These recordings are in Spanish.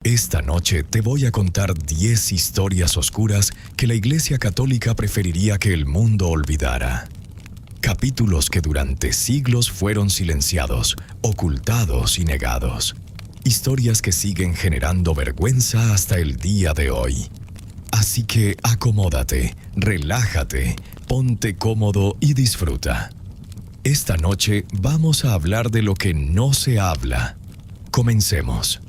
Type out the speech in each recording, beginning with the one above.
Esta noche te voy a contar 10 historias oscuras que la Iglesia Católica preferiría que el mundo olvidara. Capítulos que durante siglos fueron silenciados, ocultados y negados. Historias que siguen generando vergüenza hasta el día de hoy. Así que acomódate, relájate, ponte cómodo y disfruta. Esta noche vamos a hablar de lo que no se habla. Comencemos.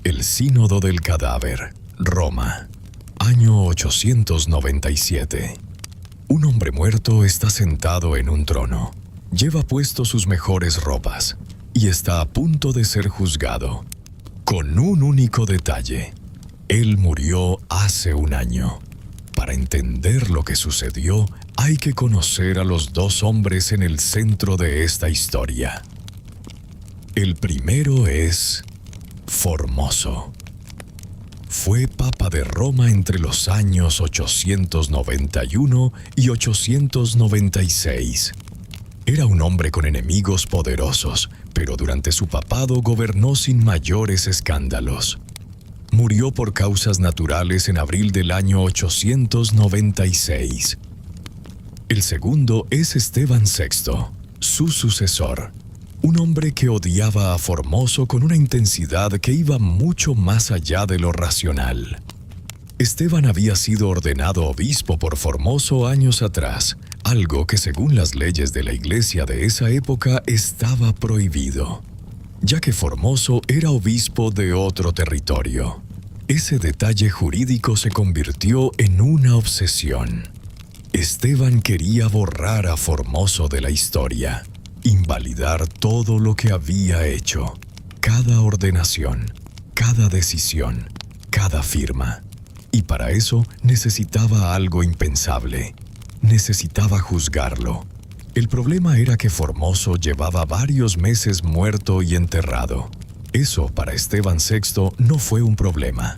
El Sínodo del Cadáver, Roma, año 897. Un hombre muerto está sentado en un trono. Lleva puesto sus mejores ropas y está a punto de ser juzgado. Con un único detalle: él murió hace un año. Para entender lo que sucedió, hay que conocer a los dos hombres en el centro de esta historia. El primero es Formoso. Fue papa de Roma entre los años 891 y 896. Era un hombre con enemigos poderosos, pero durante su papado gobernó sin mayores escándalos. Murió por causas naturales en abril del año 896. El segundo es Esteban VI, su sucesor. Un hombre que odiaba a Formoso con una intensidad que iba mucho más allá de lo racional. Esteban había sido ordenado obispo por Formoso años atrás, algo que según las leyes de la iglesia de esa época estaba prohibido, ya que Formoso era obispo de otro territorio. Ese detalle jurídico se convirtió en una obsesión. Esteban quería borrar a Formoso de la historia. Invalidar todo lo que había hecho, cada ordenación, cada decisión, cada firma. Y para eso necesitaba algo impensable. Necesitaba juzgarlo. El problema era que Formoso llevaba varios meses muerto y enterrado. Eso para Esteban VI no fue un problema.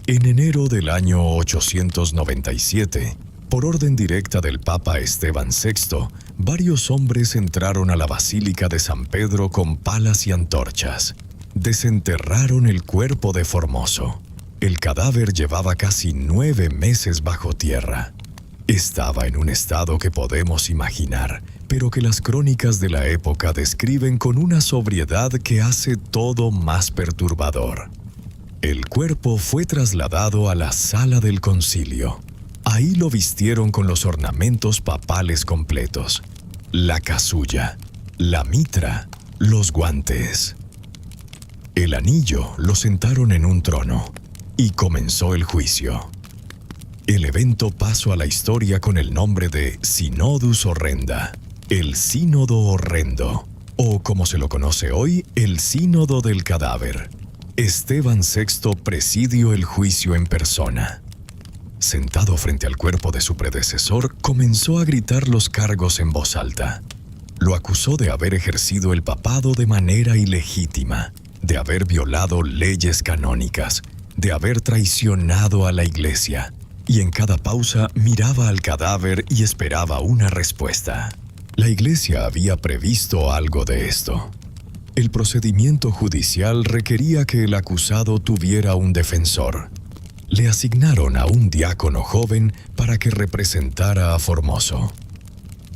En enero del año 897, por orden directa del Papa Esteban VI, varios hombres entraron a la Basílica de San Pedro con palas y antorchas. Desenterraron el cuerpo de Formoso. El cadáver llevaba casi 9 meses bajo tierra. Estaba en un estado que podemos imaginar, pero que las crónicas de la época describen con una sobriedad que hace todo más perturbador. El cuerpo fue trasladado a la sala del concilio. Ahí lo vistieron con los ornamentos papales completos, la casulla, la mitra, los guantes. El anillo lo sentaron en un trono y comenzó el juicio. El evento pasó a la historia con el nombre de Synodus Horrenda, el Sínodo Horrendo, o como se lo conoce hoy, el Sínodo del Cadáver. Esteban VI presidió el juicio en persona. Sentado frente al cuerpo de su predecesor, comenzó a gritar los cargos en voz alta. Lo acusó de haber ejercido el papado de manera ilegítima, de haber violado leyes canónicas, de haber traicionado a la Iglesia, y en cada pausa miraba al cadáver y esperaba una respuesta. La Iglesia había previsto algo de esto. El procedimiento judicial requería que el acusado tuviera un defensor. Le asignaron a un diácono joven para que representara a Formoso.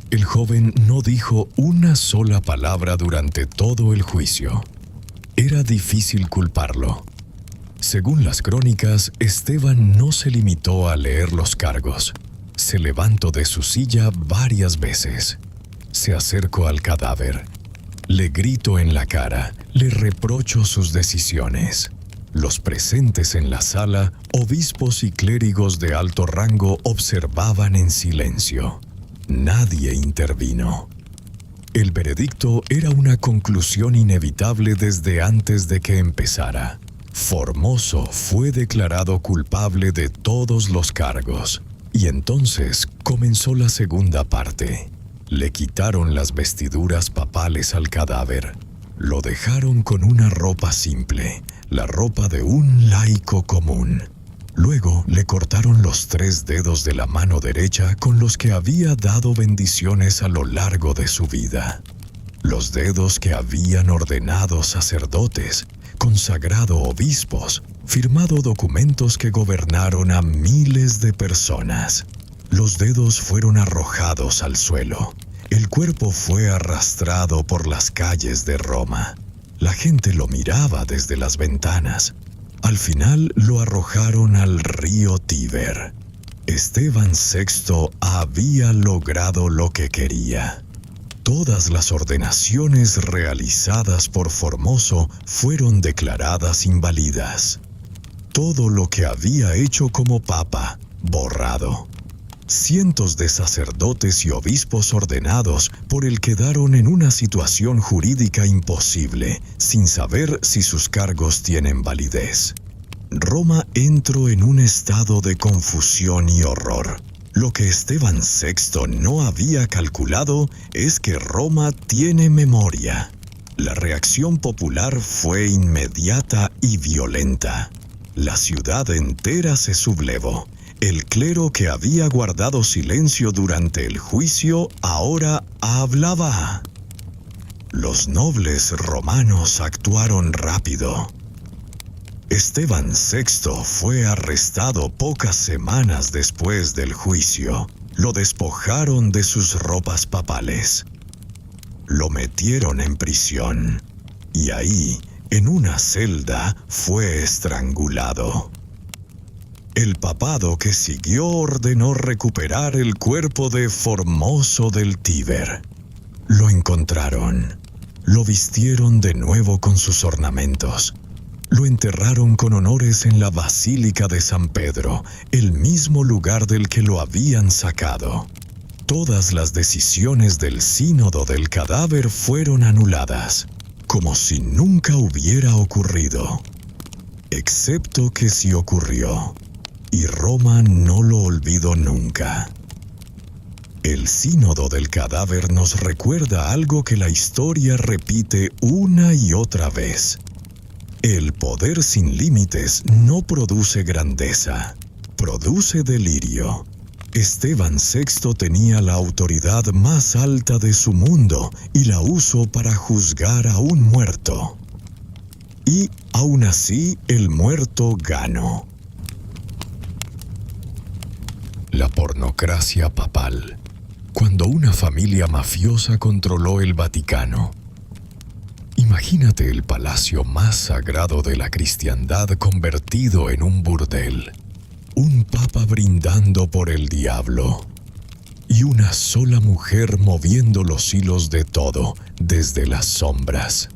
El joven no dijo una sola palabra durante todo el juicio. Era difícil culparlo. Según las crónicas, Esteban no se limitó a leer los cargos. Se levantó de su silla varias veces. Se acercó al cadáver. Le gritó en la cara, le reprochó sus decisiones. Los presentes en la sala, obispos y clérigos de alto rango, observaban en silencio. Nadie intervino. El veredicto era una conclusión inevitable desde antes de que empezara. Formoso fue declarado culpable de todos los cargos. Y entonces comenzó la segunda parte. Le quitaron las vestiduras papales al cadáver. Lo dejaron con una ropa simple, la ropa de un laico común. Luego le cortaron los 3 dedos de la mano derecha con los que había dado bendiciones a lo largo de su vida. Los dedos que habían ordenado sacerdotes, consagrado obispos, firmado documentos que gobernaron a miles de personas. Los dedos fueron arrojados al suelo. El cuerpo fue arrastrado por las calles de Roma. La gente lo miraba desde las ventanas. Al final lo arrojaron al río Tíber. Esteban VI había logrado lo que quería. Todas las ordenaciones realizadas por Formoso fueron declaradas inválidas. Todo lo que había hecho como papa, borrado. Cientos de sacerdotes y obispos ordenados por él quedaron en una situación jurídica imposible, sin saber si sus cargos tienen validez. Roma entró en un estado de confusión y horror. Lo que Esteban VI no había calculado es que Roma tiene memoria. La reacción popular fue inmediata y violenta. La ciudad entera se sublevó. El clero que había guardado silencio durante el juicio ahora hablaba. Los nobles romanos actuaron rápido. Esteban VI fue arrestado pocas semanas después del juicio. Lo despojaron de sus ropas papales. Lo metieron en prisión. Y ahí, en una celda, fue estrangulado. El papado que siguió ordenó recuperar el cuerpo de Formoso del Tíber. Lo encontraron. Lo vistieron de nuevo con sus ornamentos. Lo enterraron con honores en la Basílica de San Pedro, el mismo lugar del que lo habían sacado. Todas las decisiones del sínodo del cadáver fueron anuladas, como si nunca hubiera ocurrido. Excepto que sí ocurrió. Y Roma no lo olvidó nunca. El sínodo del cadáver nos recuerda algo que la historia repite una y otra vez. El poder sin límites no produce grandeza, produce delirio. Esteban VI tenía la autoridad más alta de su mundo y la usó para juzgar a un muerto. Y aún así el muerto ganó. La pornocracia papal. Cuando una familia mafiosa controló el Vaticano. Imagínate el palacio más sagrado de la cristiandad convertido en un burdel. Un papa brindando por el diablo. Y una sola mujer moviendo los hilos de todo desde las sombras.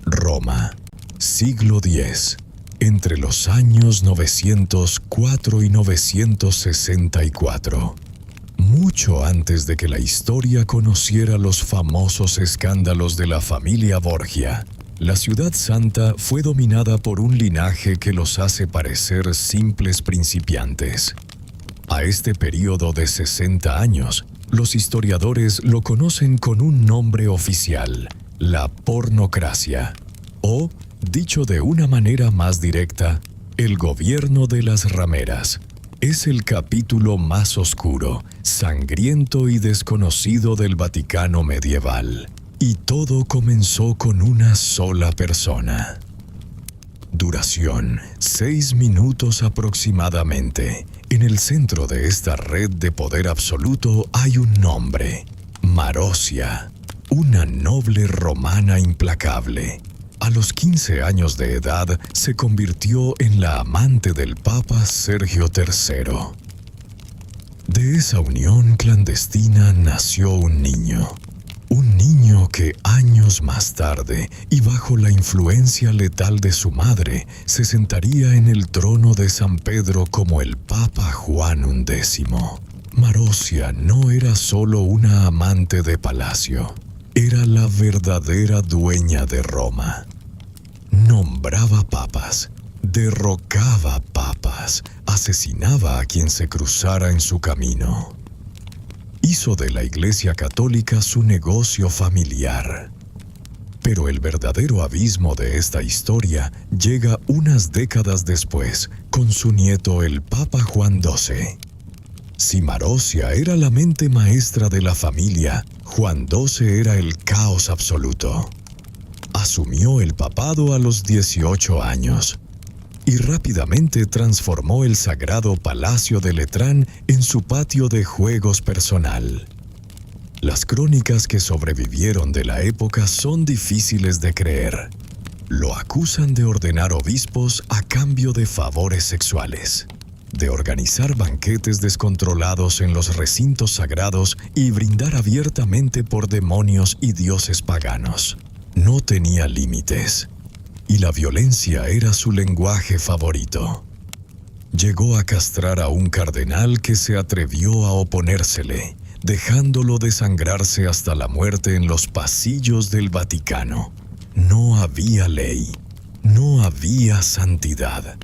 Roma, siglo X. Entre los años 904 y 964, mucho antes de que la historia conociera los famosos escándalos de la familia Borgia, la ciudad santa fue dominada por un linaje que los hace parecer simples principiantes. A este período de 60 años, los historiadores lo conocen con un nombre oficial, la pornocracia, o dicho de una manera más directa, el gobierno de las rameras. Es el capítulo más oscuro, sangriento y desconocido del Vaticano medieval. Y todo comenzó con una sola persona. Duración: 6 minutos aproximadamente. En el centro de esta red de poder absoluto hay un nombre: Marozia, una noble romana implacable. A los 15 años de edad se convirtió en la amante del Papa Sergio III. De esa unión clandestina nació un niño que años más tarde, y bajo la influencia letal de su madre, se sentaría en el trono de San Pedro como el Papa Juan XI. Marozia no era solo una amante de palacio. Era la verdadera dueña de Roma. Nombraba papas, derrocaba papas, asesinaba a quien se cruzara en su camino. Hizo de la Iglesia Católica su negocio familiar. Pero el verdadero abismo de esta historia llega unas décadas después, con su nieto el Papa Juan XII. Si Marosia era la mente maestra de la familia, Juan XII era el caos absoluto. Asumió el papado a los 18 años y rápidamente transformó el sagrado palacio de Letrán en su patio de juegos personal. Las crónicas que sobrevivieron de la época son difíciles de creer. Lo acusan de ordenar obispos a cambio de favores sexuales, de organizar banquetes descontrolados en los recintos sagrados y brindar abiertamente por demonios y dioses paganos. No tenía límites, y la violencia era su lenguaje favorito. Llegó a castrar a un cardenal que se atrevió a oponérsele, dejándolo desangrarse hasta la muerte en los pasillos del Vaticano. No había ley, no había santidad,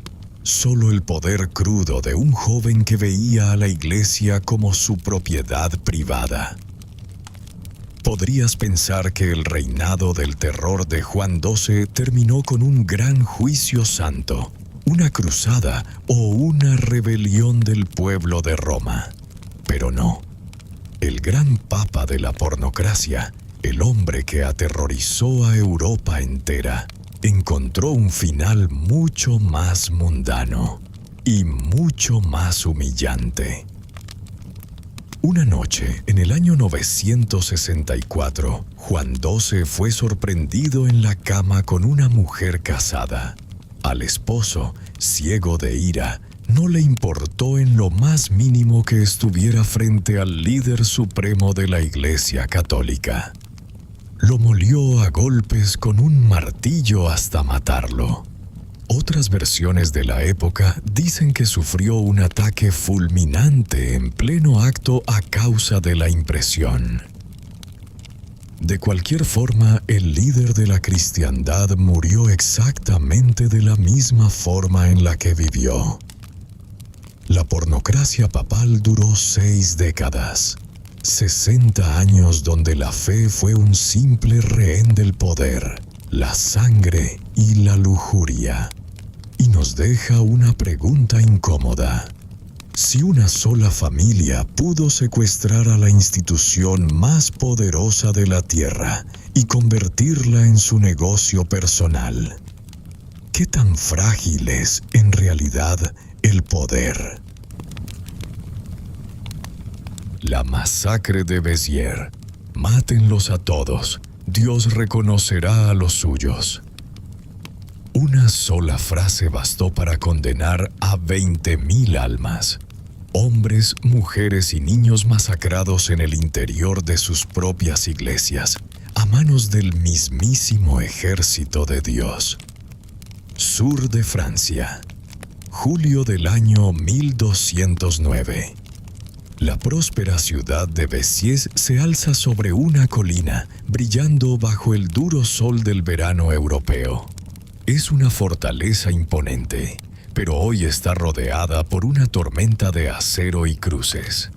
solo el poder crudo de un joven que veía a la Iglesia como su propiedad privada. Podrías pensar que el reinado del terror de Juan XII terminó con un gran juicio santo, una cruzada o una rebelión del pueblo de Roma. Pero no. El gran papa de la pornocracia, el hombre que aterrorizó a Europa entera, encontró un final mucho más mundano y mucho más humillante. Una noche, en el año 964, Juan XII fue sorprendido en la cama con una mujer casada. Al esposo, ciego de ira, no le importó en lo más mínimo que estuviera frente al líder supremo de la Iglesia Católica. Lo molió a golpes con un martillo hasta matarlo. Otras versiones de la época dicen que sufrió un ataque fulminante en pleno acto a causa de la impresión. De cualquier forma, el líder de la cristiandad murió exactamente de la misma forma en la que vivió. La pornocracia papal duró 6 décadas, 60 años donde la fe fue un simple rehén del poder, la sangre y la lujuria. Y nos deja una pregunta incómoda. Si una sola familia pudo secuestrar a la institución más poderosa de la tierra y convertirla en su negocio personal, ¿qué tan frágil es, en realidad, el poder? La masacre de Béziers. Mátenlos a todos. Dios reconocerá a los suyos. Una sola frase bastó para condenar a 20.000 almas. Hombres, mujeres y niños masacrados en el interior de sus propias iglesias, a manos del mismísimo ejército de Dios. Sur de Francia. Julio del año 1209. La próspera ciudad de Béziers se alza sobre una colina, brillando bajo el duro sol del verano europeo. Es una fortaleza imponente, pero hoy está rodeada por una tormenta de acero y cruces.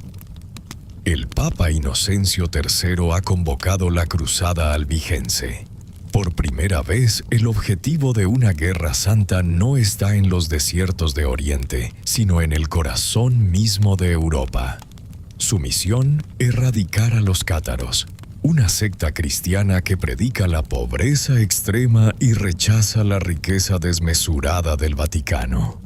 El Papa Inocencio III ha convocado la cruzada albigense. Por primera vez, el objetivo de una guerra santa no está en los desiertos de Oriente, sino en el corazón mismo de Europa. Su misión: erradicar a los cátaros, una secta cristiana que predica la pobreza extrema y rechaza la riqueza desmesurada del Vaticano.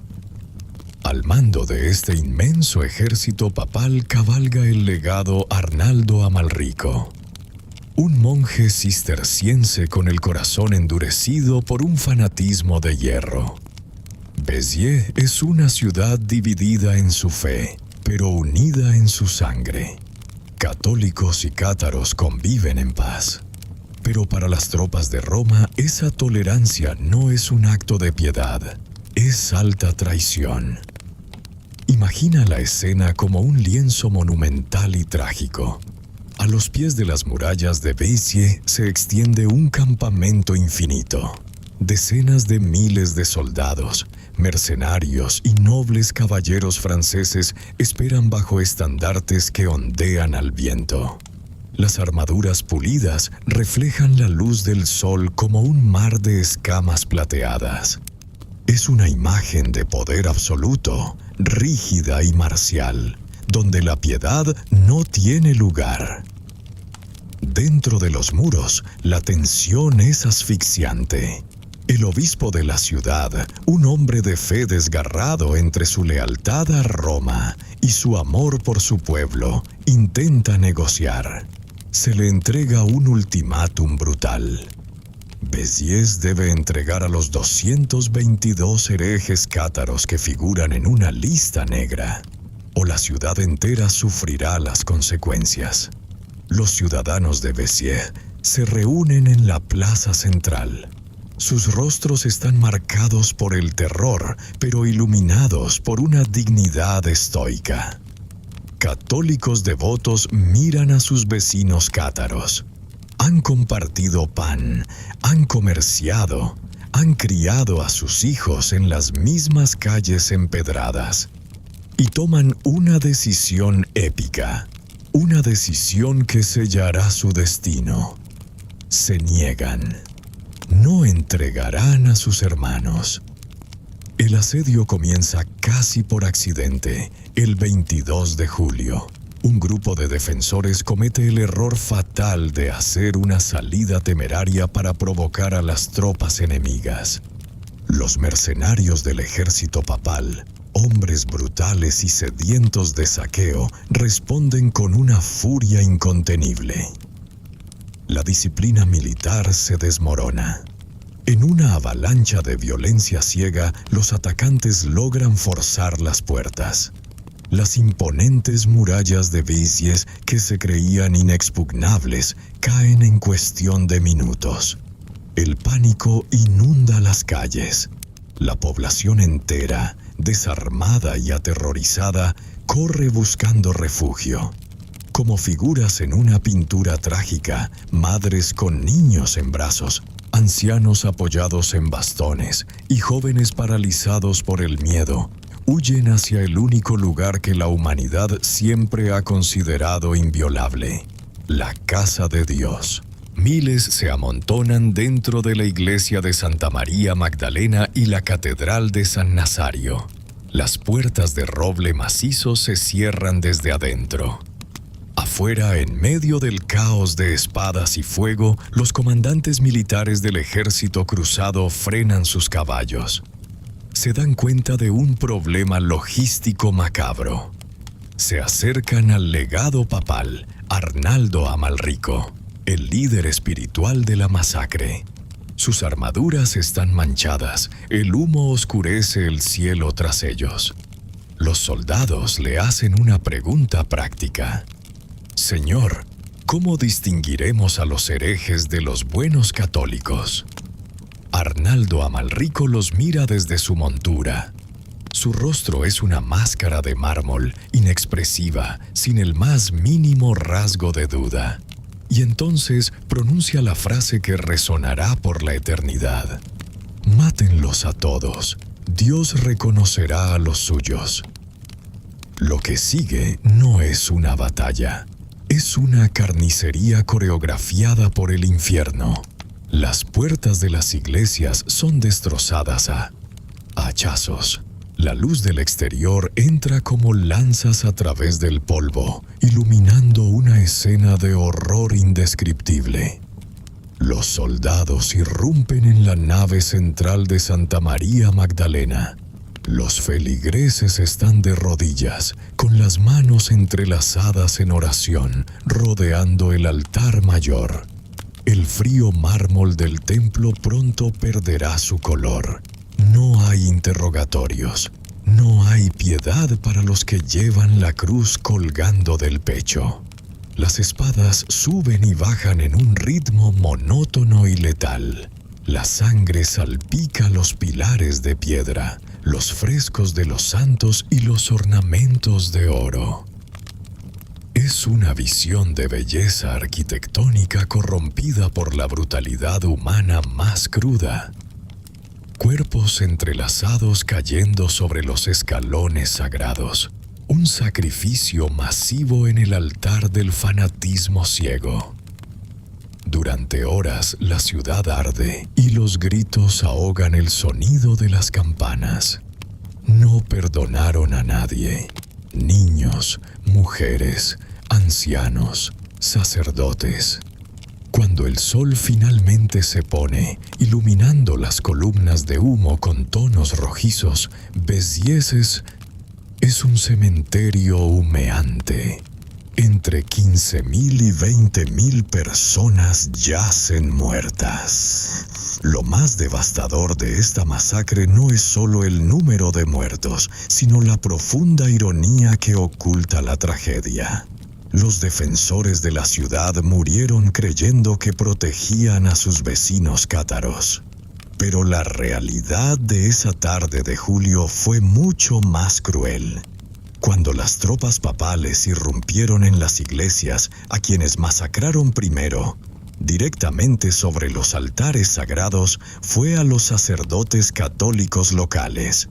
Al mando de este inmenso ejército papal cabalga el legado Arnaldo Amalrico, un monje cisterciense con el corazón endurecido por un fanatismo de hierro. Béziers es una ciudad dividida en su fe, pero unida en su sangre. Católicos y cátaros conviven en paz. Pero para las tropas de Roma, esa tolerancia no es un acto de piedad, es alta traición. Imagina la escena como un lienzo monumental y trágico. A los pies de las murallas de Béziers se extiende un campamento infinito. Decenas de miles de soldados, mercenarios y nobles caballeros franceses esperan bajo estandartes que ondean al viento. Las armaduras pulidas reflejan la luz del sol como un mar de escamas plateadas. Es una imagen de poder absoluto, rígida y marcial, donde la piedad no tiene lugar. Dentro de los muros, la tensión es asfixiante. El obispo de la ciudad, un hombre de fe desgarrado entre su lealtad a Roma y su amor por su pueblo, intenta negociar. Se le entrega un ultimátum brutal. Béziers debe entregar a los 222 herejes cátaros que figuran en una lista negra, o la ciudad entera sufrirá las consecuencias. Los ciudadanos de Béziers se reúnen en la plaza central. Sus rostros están marcados por el terror, pero iluminados por una dignidad estoica. Católicos devotos miran a sus vecinos cátaros. Han compartido pan, han comerciado, han criado a sus hijos en las mismas calles empedradas y toman una decisión épica, una decisión que sellará su destino. Se niegan. No entregarán a sus hermanos. El asedio comienza casi por accidente, el 22 de julio. Un grupo de defensores comete el error fatal de hacer una salida temeraria para provocar a las tropas enemigas. Los mercenarios del ejército papal, hombres brutales y sedientos de saqueo, responden con una furia incontenible. La disciplina militar se desmorona. En una avalancha de violencia ciega, los atacantes logran forzar las puertas. Las imponentes murallas de Béziers, que se creían inexpugnables, caen en cuestión de minutos. El pánico inunda las calles. La población entera, desarmada y aterrorizada, corre buscando refugio. Como figuras en una pintura trágica, madres con niños en brazos, ancianos apoyados en bastones y jóvenes paralizados por el miedo, huyen hacia el único lugar que la humanidad siempre ha considerado inviolable, la casa de Dios. Miles se amontonan dentro de la iglesia de Santa María Magdalena y la catedral de San Nazario. Las puertas de roble macizo se cierran desde adentro. Afuera, en medio del caos de espadas y fuego, los comandantes militares del ejército cruzado frenan sus caballos. Se dan cuenta de un problema logístico macabro. Se acercan al legado papal, Arnaldo Amalrico, el líder espiritual de la masacre. Sus armaduras están manchadas, el humo oscurece el cielo tras ellos. Los soldados le hacen una pregunta práctica. Señor, ¿cómo distinguiremos a los herejes de los buenos católicos? Arnaldo Amalrico los mira desde su montura. Su rostro es una máscara de mármol, inexpresiva, sin el más mínimo rasgo de duda. Y entonces pronuncia la frase que resonará por la eternidad. Mátenlos a todos. Dios reconocerá a los suyos. Lo que sigue no es una batalla. Es una carnicería coreografiada por el infierno. Las puertas de las iglesias son destrozadas a hachazos. La luz del exterior entra como lanzas a través del polvo, iluminando una escena de horror indescriptible. Los soldados irrumpen en la nave central de Santa María Magdalena. Los feligreses están de rodillas, con las manos entrelazadas en oración, rodeando el altar mayor. El frío mármol del templo pronto perderá su color. No hay interrogatorios. No hay piedad para los que llevan la cruz colgando del pecho. Las espadas suben y bajan en un ritmo monótono y letal. La sangre salpica los pilares de piedra, los frescos de los santos y los ornamentos de oro. Es una visión de belleza arquitectónica corrompida por la brutalidad humana más cruda. Cuerpos entrelazados cayendo sobre los escalones sagrados. Un sacrificio masivo en el altar del fanatismo ciego. Durante horas la ciudad arde y los gritos ahogan el sonido de las campanas. No perdonaron a nadie. niños, mujeres, ancianos, sacerdotes. Cuando el sol finalmente se pone, iluminando las columnas de humo con tonos rojizos, Béziers es un cementerio humeante. Entre 15.000 y 20.000 personas yacen muertas. Lo más devastador de esta masacre no es solo el número de muertos, sino la profunda ironía que oculta la tragedia. Los defensores de la ciudad murieron creyendo que protegían a sus vecinos cátaros. Pero la realidad de esa tarde de julio fue mucho más cruel. Cuando las tropas papales irrumpieron en las iglesias, a quienes masacraron primero, directamente sobre los altares sagrados, fue a los sacerdotes católicos locales.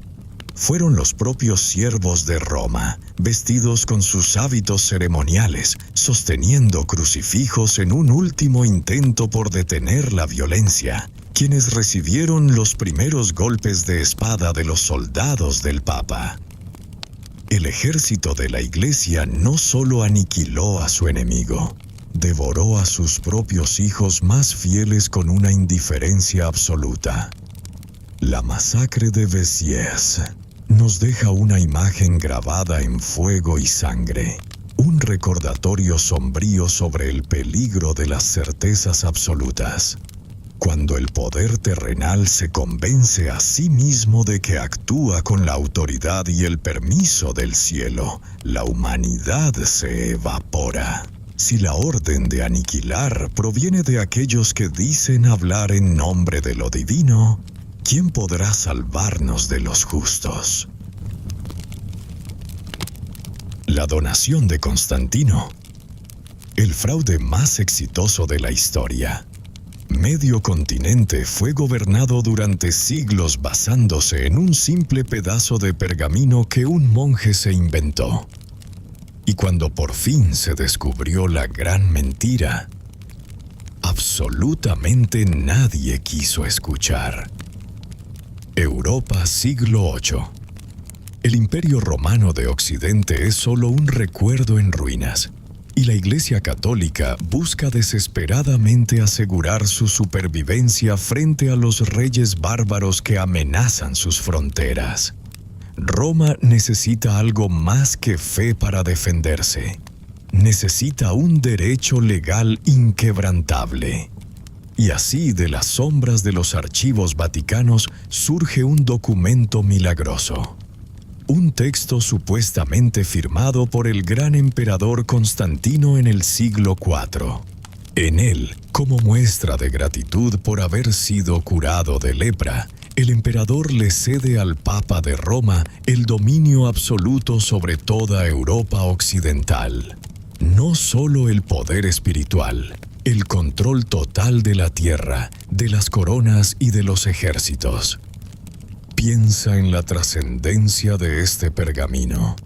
Fueron los propios siervos de Roma, vestidos con sus hábitos ceremoniales, sosteniendo crucifijos en un último intento por detener la violencia, quienes recibieron los primeros golpes de espada de los soldados del Papa. El ejército de la Iglesia no solo aniquiló a su enemigo, devoró a sus propios hijos más fieles con una indiferencia absoluta. La masacre de Béziers nos deja una imagen grabada en fuego y sangre, un recordatorio sombrío sobre el peligro de las certezas absolutas. Cuando el poder terrenal se convence a sí mismo de que actúa con la autoridad y el permiso del cielo, la humanidad se evapora. Si la orden de aniquilar proviene de aquellos que dicen hablar en nombre de lo divino, ¿quién podrá salvarnos de los justos? La donación de Constantino, el fraude más exitoso de la historia. Medio continente fue gobernado durante siglos basándose en un simple pedazo de pergamino que un monje se inventó. Y cuando por fin se descubrió la gran mentira, absolutamente nadie quiso escuchar. Europa, siglo VIII. El Imperio Romano de Occidente es solo un recuerdo en ruinas, y la Iglesia Católica busca desesperadamente asegurar su supervivencia frente a los reyes bárbaros que amenazan sus fronteras. Roma necesita algo más que fe para defenderse. Necesita un derecho legal inquebrantable. Y así, de las sombras de los archivos vaticanos, surge un documento milagroso. Un texto supuestamente firmado por el gran emperador Constantino en el siglo IV. En él, como muestra de gratitud por haber sido curado de lepra, el emperador le cede al Papa de Roma el dominio absoluto sobre toda Europa occidental. No solo el poder espiritual, el control total de la tierra, de las coronas y de los ejércitos. Piensa en la trascendencia de este pergamino.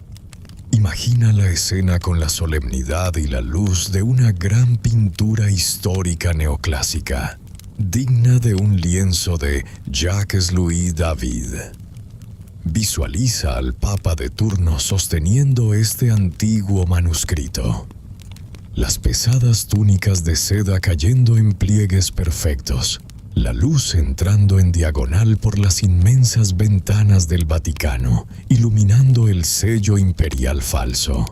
Imagina la escena con la solemnidad y la luz de una gran pintura histórica neoclásica, digna de un lienzo de Jacques-Louis David. Visualiza al Papa de turno sosteniendo este antiguo manuscrito. Las pesadas túnicas de seda cayendo en pliegues perfectos, la luz entrando en diagonal por las inmensas ventanas del Vaticano, iluminando el sello imperial falso.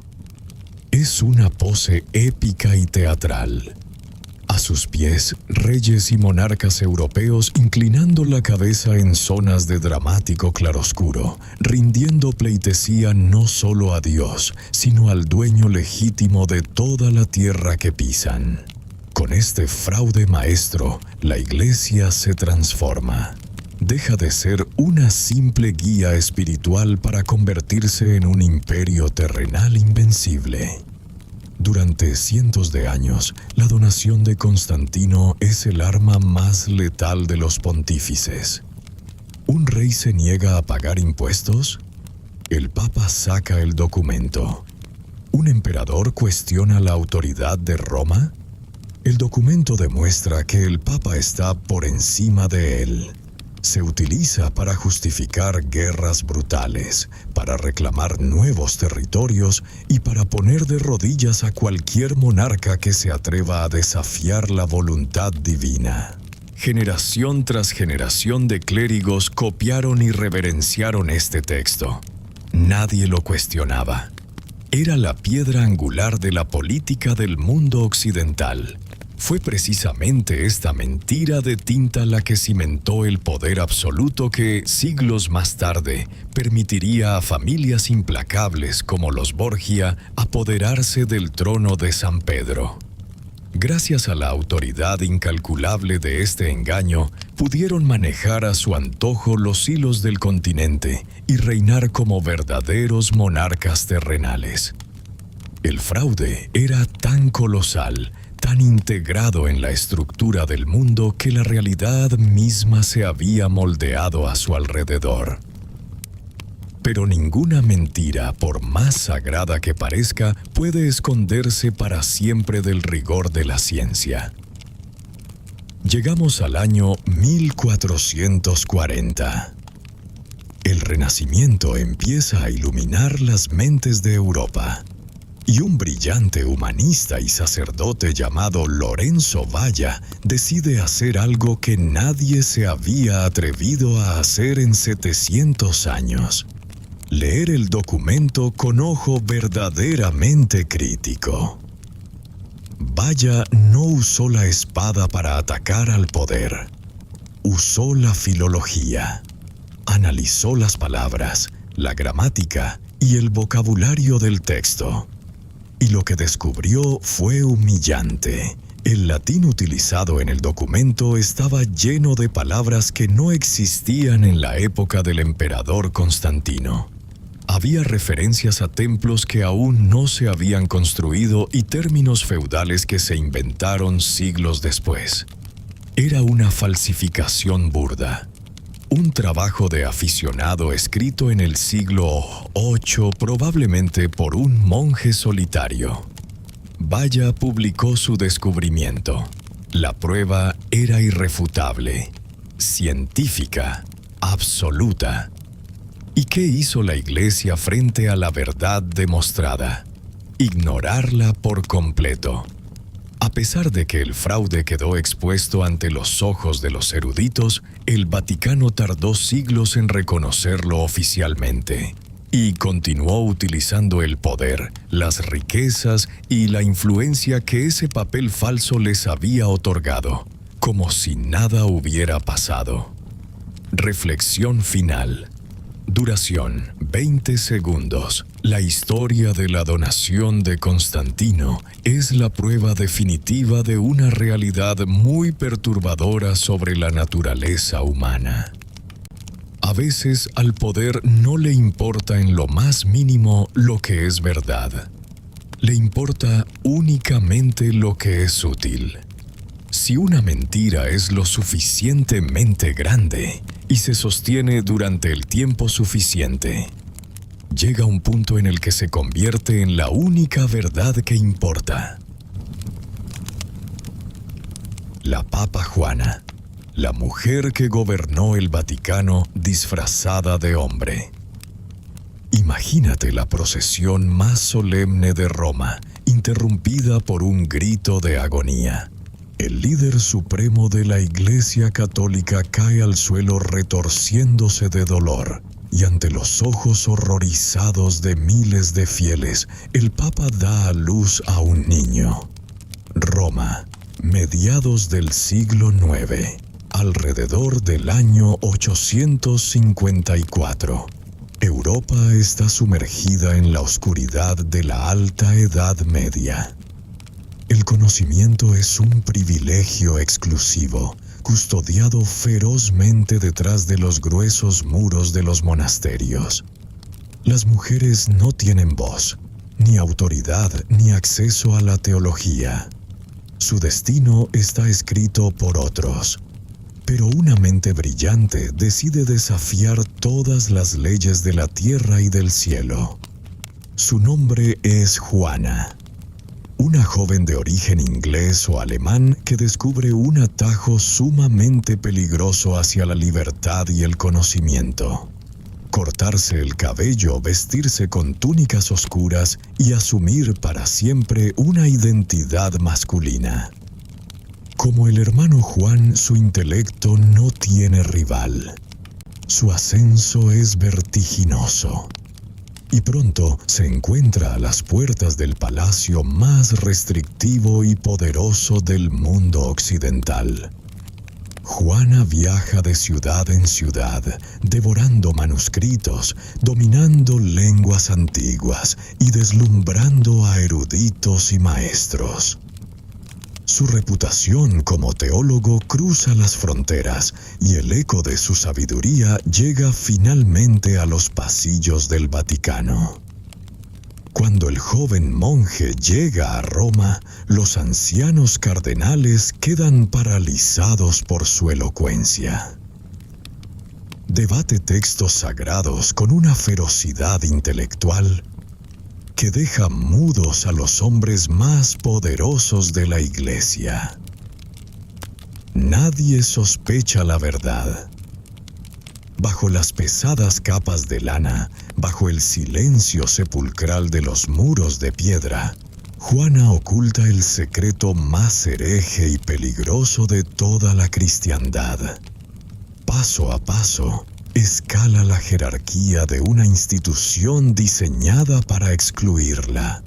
Es una pose épica y teatral. A sus pies, reyes y monarcas europeos inclinando la cabeza en zonas de dramático claroscuro, rindiendo pleitesía no solo a Dios, sino al dueño legítimo de toda la tierra que pisan. Con este fraude maestro, la Iglesia se transforma. Deja de ser una simple guía espiritual para convertirse en un imperio terrenal invencible. Durante cientos de años, la donación de Constantino es el arma más letal de los pontífices. ¿Un rey se niega a pagar impuestos? El Papa saca el documento. ¿Un emperador cuestiona la autoridad de Roma? El documento demuestra que el Papa está por encima de él. se utiliza para justificar guerras brutales, para reclamar nuevos territorios y para poner de rodillas a cualquier monarca que se atreva a desafiar la voluntad divina. Generación tras generación de clérigos copiaron y reverenciaron este texto. Nadie lo cuestionaba. Era la piedra angular de la política del mundo occidental. Fue precisamente esta mentira de tinta la que cimentó el poder absoluto que, siglos más tarde, permitiría a familias implacables como los Borgia apoderarse del trono de San Pedro. Gracias a la autoridad incalculable de este engaño, pudieron manejar a su antojo los hilos del continente y reinar como verdaderos monarcas terrenales. El fraude era tan colosal, tan integrado en la estructura del mundo que la realidad misma se había moldeado a su alrededor. Pero ninguna mentira, por más sagrada que parezca, puede esconderse para siempre del rigor de la ciencia. Llegamos al año 1440. El Renacimiento empieza a iluminar las mentes de Europa. Y un brillante humanista y sacerdote llamado Lorenzo Valla decide hacer algo que nadie se había atrevido a hacer en 700 años. Leer el documento con ojo verdaderamente crítico. Valla no usó la espada para atacar al poder. Usó la filología. Analizó las palabras, la gramática y el vocabulario del texto. Y lo que descubrió fue humillante. El latín utilizado en el documento estaba lleno de palabras que no existían en la época del emperador Constantino. Había referencias a templos que aún no se habían construido y términos feudales que se inventaron siglos después. Era una falsificación burda. Un trabajo de aficionado escrito en el siglo VIII, probablemente por un monje solitario. Valla publicó su descubrimiento. La prueba era irrefutable, científica, absoluta. ¿Y qué hizo la Iglesia frente a la verdad demostrada? Ignorarla por completo. A pesar de que el fraude quedó expuesto ante los ojos de los eruditos, el Vaticano tardó siglos en reconocerlo oficialmente y continuó utilizando el poder, las riquezas y la influencia que ese papel falso les había otorgado, como si nada hubiera pasado. Reflexión final. Duración: 20 segundos. La historia de la donación de Constantino es la prueba definitiva de una realidad muy perturbadora sobre la naturaleza humana. A veces al poder no le importa en lo más mínimo lo que es verdad. Le importa únicamente lo que es útil. Si una mentira es lo suficientemente grande y se sostiene durante el tiempo suficiente, llega un punto en el que se convierte en la única verdad que importa. La Papa Juana, la mujer que gobernó el Vaticano disfrazada de hombre. Imagínate la procesión más solemne de Roma, interrumpida por un grito de agonía. El líder supremo de la Iglesia Católica cae al suelo retorciéndose de dolor, y ante los ojos horrorizados de miles de fieles, el Papa da a luz a un niño. Roma, mediados del siglo IX, alrededor del año 854. Europa está sumergida en la oscuridad de la Alta Edad Media. El conocimiento es un privilegio exclusivo, custodiado ferozmente detrás de los gruesos muros de los monasterios. Las mujeres no tienen voz, ni autoridad, ni acceso a la teología. Su destino está escrito por otros. Pero una mente brillante decide desafiar todas las leyes de la tierra y del cielo. Su nombre es Juana. una joven de origen inglés o alemán que descubre un atajo sumamente peligroso hacia la libertad y el conocimiento. Cortarse el cabello, vestirse con túnicas oscuras y asumir para siempre una identidad masculina. Como el hermano Juan, su intelecto no tiene rival. Su ascenso es vertiginoso. Y pronto se encuentra a las puertas del palacio más restrictivo y poderoso del mundo occidental. Juana viaja de ciudad en ciudad, devorando manuscritos, dominando lenguas antiguas y deslumbrando a eruditos y maestros. Su reputación como teólogo cruza las fronteras y el eco de su sabiduría llega finalmente a los pasillos del Vaticano. Cuando el joven monje llega a Roma, los ancianos cardenales quedan paralizados por su elocuencia. Debate textos sagrados con una ferocidad intelectual que deja mudos a los hombres más poderosos de la Iglesia. Nadie sospecha la verdad. Bajo las pesadas capas de lana, bajo el silencio sepulcral de los muros de piedra, Juana oculta el secreto más hereje y peligroso de toda la cristiandad. Paso a paso, escala la jerarquía de una institución diseñada para excluirla.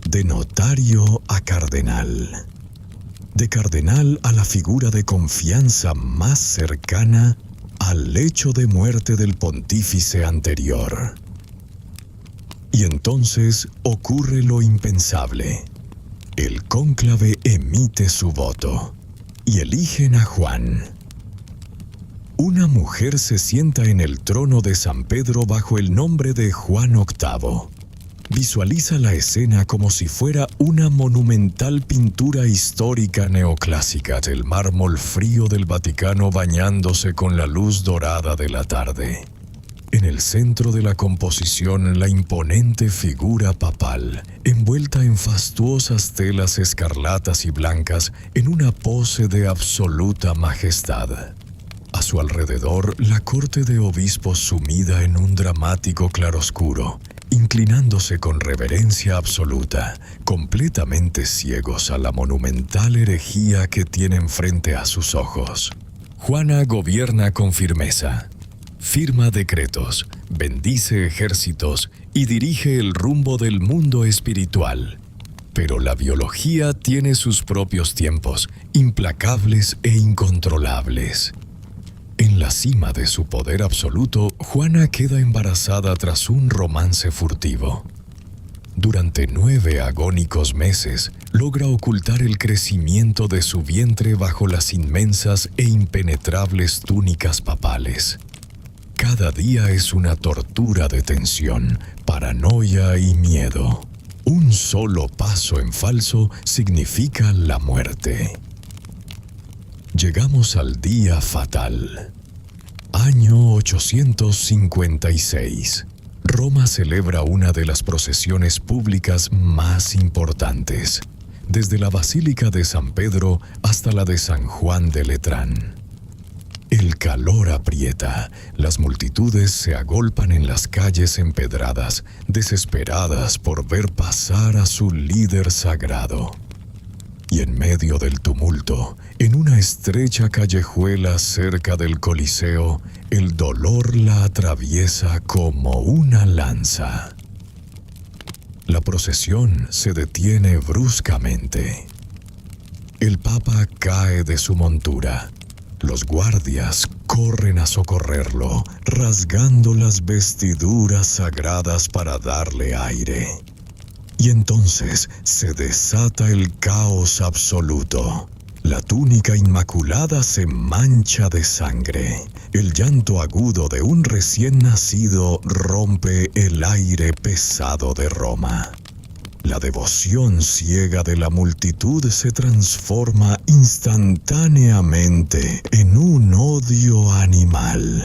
De notario a cardenal. De cardenal a la figura de confianza más cercana al lecho de muerte del pontífice anterior. Y entonces ocurre lo impensable. El cónclave emite su voto y eligen a Juan. Una mujer se sienta en el trono de San Pedro bajo el nombre de Juan VIII. Visualiza la escena como si fuera una monumental pintura histórica neoclásica del mármol frío del Vaticano bañándose con la luz dorada de la tarde. En el centro de la composición, la imponente figura papal, envuelta en fastuosas telas escarlatas y blancas, en una pose de absoluta majestad. A su alrededor, la corte de obispos sumida en un dramático claroscuro, inclinándose con reverencia absoluta, completamente ciegos a la monumental herejía que tienen frente a sus ojos. Juana gobierna con firmeza, firma decretos, bendice ejércitos y dirige el rumbo del mundo espiritual. Pero la biología tiene sus propios tiempos, implacables e incontrolables. En la cima de su poder absoluto, Juana queda embarazada tras un romance furtivo. Durante 9 agónicos meses, logra ocultar el crecimiento de su vientre bajo las inmensas e impenetrables túnicas papales. Cada día es una tortura de tensión, paranoia y miedo. Un solo paso en falso significa la muerte. Llegamos al día fatal. Año 856. Roma celebra una de las procesiones públicas más importantes, desde la Basílica de San Pedro hasta la de San Juan de Letrán. El calor aprieta, las multitudes se agolpan en las calles empedradas, desesperadas por ver pasar a su líder sagrado. Y en medio del tumulto, en una estrecha callejuela cerca del Coliseo, el dolor la atraviesa como una lanza. La procesión se detiene bruscamente. El Papa cae de su montura. Los guardias corren a socorrerlo, rasgando las vestiduras sagradas para darle aire. Y entonces se desata el caos absoluto. La túnica inmaculada se mancha de sangre. El llanto agudo de un recién nacido rompe el aire pesado de Roma. La devoción ciega de la multitud se transforma instantáneamente en un odio animal.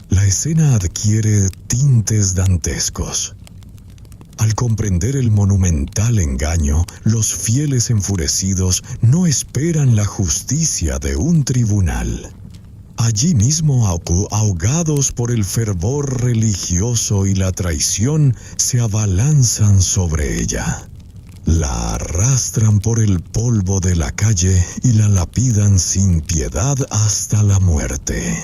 La escena adquiere tintes dantescos. Al comprender el monumental engaño, los fieles enfurecidos no esperan la justicia de un tribunal. Allí mismo, ahogados por el fervor religioso y la traición, se abalanzan sobre ella. La arrastran por el polvo de la calle y la lapidan sin piedad hasta la muerte.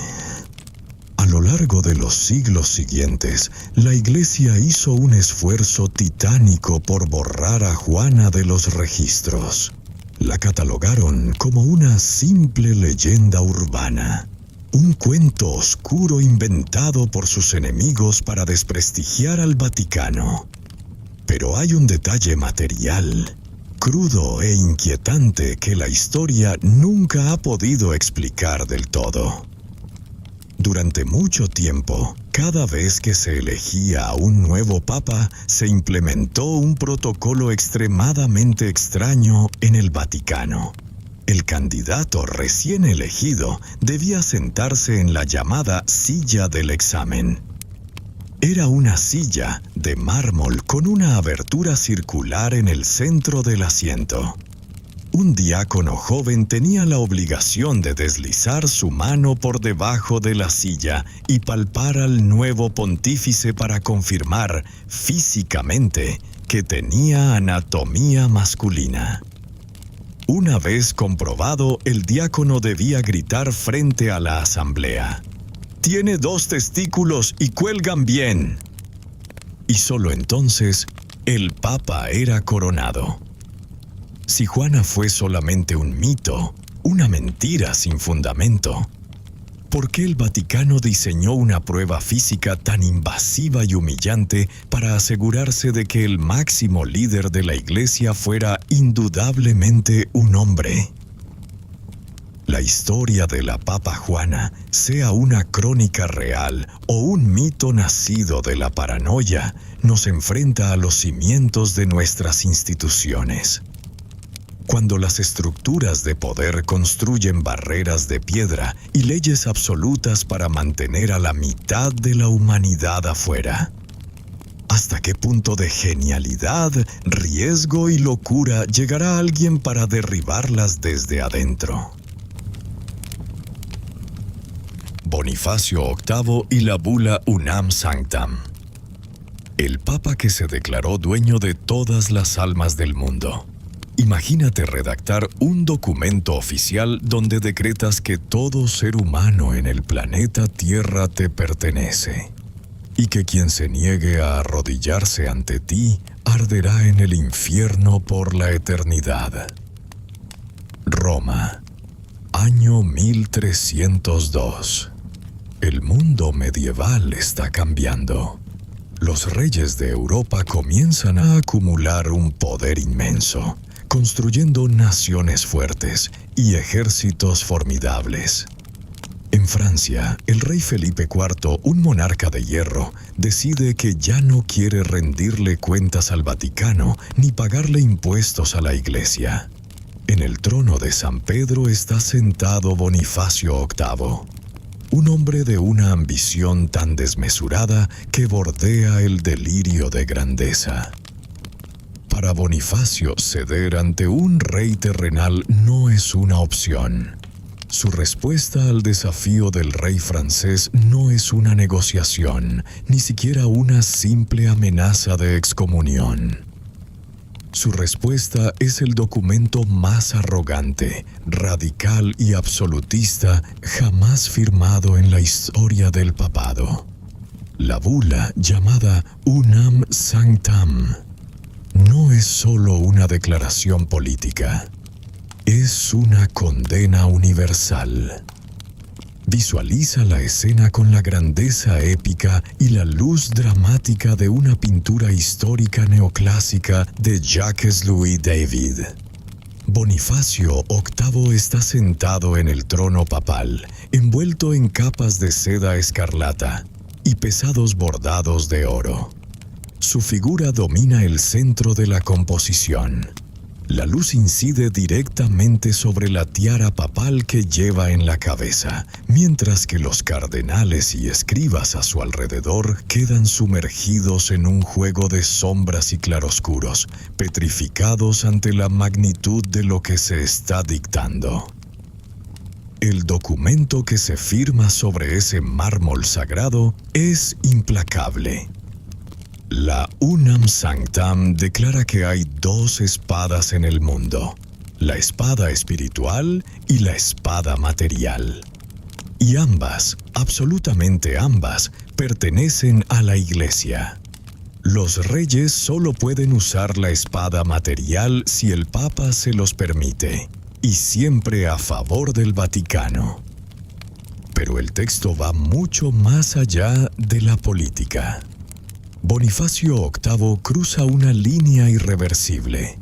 A lo largo de los siglos siguientes, la Iglesia hizo un esfuerzo titánico por borrar a Juana de los registros. La catalogaron como una simple leyenda urbana, un cuento oscuro inventado por sus enemigos para desprestigiar al Vaticano. Pero hay un detalle material, crudo e inquietante que la historia nunca ha podido explicar del todo. Durante mucho tiempo, cada vez que se elegía a un nuevo papa, se implementó un protocolo extremadamente extraño en el Vaticano. El candidato recién elegido debía sentarse en la llamada silla del examen. Era una silla de mármol con una abertura circular en el centro del asiento. Un diácono joven tenía la obligación de deslizar su mano por debajo de la silla y palpar al nuevo pontífice para confirmar físicamente que tenía anatomía masculina. Una vez comprobado, el diácono debía gritar frente a la asamblea: «Tiene 2 testículos y cuelgan bien». Y solo entonces, el papa era coronado. Si Juana fue solamente un mito, una mentira sin fundamento, ¿por qué el Vaticano diseñó una prueba física tan invasiva y humillante para asegurarse de que el máximo líder de la Iglesia fuera indudablemente un hombre? La historia de la Papa Juana, sea una crónica real o un mito nacido de la paranoia, nos enfrenta a los cimientos de nuestras instituciones. Cuando las estructuras de poder construyen barreras de piedra y leyes absolutas para mantener a la mitad de la humanidad afuera. ¿Hasta qué punto de genialidad, riesgo y locura llegará alguien para derribarlas desde adentro? Bonifacio VIII y la bula Unam Sanctam. El papa que se declaró dueño de todas las almas del mundo. Imagínate redactar un documento oficial donde decretas que todo ser humano en el planeta Tierra te pertenece, y que quien se niegue a arrodillarse ante ti arderá en el infierno por la eternidad. Roma, año 1302. El mundo medieval está cambiando. Los reyes de Europa comienzan a acumular un poder inmenso, construyendo naciones fuertes y ejércitos formidables. En Francia, el rey Felipe IV, un monarca de hierro, decide que ya no quiere rendirle cuentas al Vaticano ni pagarle impuestos a la Iglesia. En el trono de San Pedro está sentado Bonifacio VIII, un hombre de una ambición tan desmesurada que bordea el delirio de grandeza. Para Bonifacio, ceder ante un rey terrenal no es una opción. Su respuesta al desafío del rey francés no es una negociación, ni siquiera una simple amenaza de excomunión. Su respuesta es el documento más arrogante, radical y absolutista jamás firmado en la historia del papado. La bula llamada Unam Sanctam no es solo una declaración política, es una condena universal. Visualiza la escena con la grandeza épica y la luz dramática de una pintura histórica neoclásica de Jacques-Louis David. Bonifacio VIII está sentado en el trono papal, envuelto en capas de seda escarlata y pesados bordados de oro. Su figura domina el centro de la composición. La luz incide directamente sobre la tiara papal que lleva en la cabeza, mientras que los cardenales y escribas a su alrededor quedan sumergidos en un juego de sombras y claroscuros, petrificados ante la magnitud de lo que se está dictando. El documento que se firma sobre ese mármol sagrado es implacable. La Unam Sanctam declara que hay dos espadas en el mundo, la espada espiritual y la espada material. Y ambas, absolutamente ambas, pertenecen a la Iglesia. Los reyes solo pueden usar la espada material si el Papa se los permite, y siempre a favor del Vaticano. Pero el texto va mucho más allá de la política. Bonifacio VIII cruza una línea irreversible.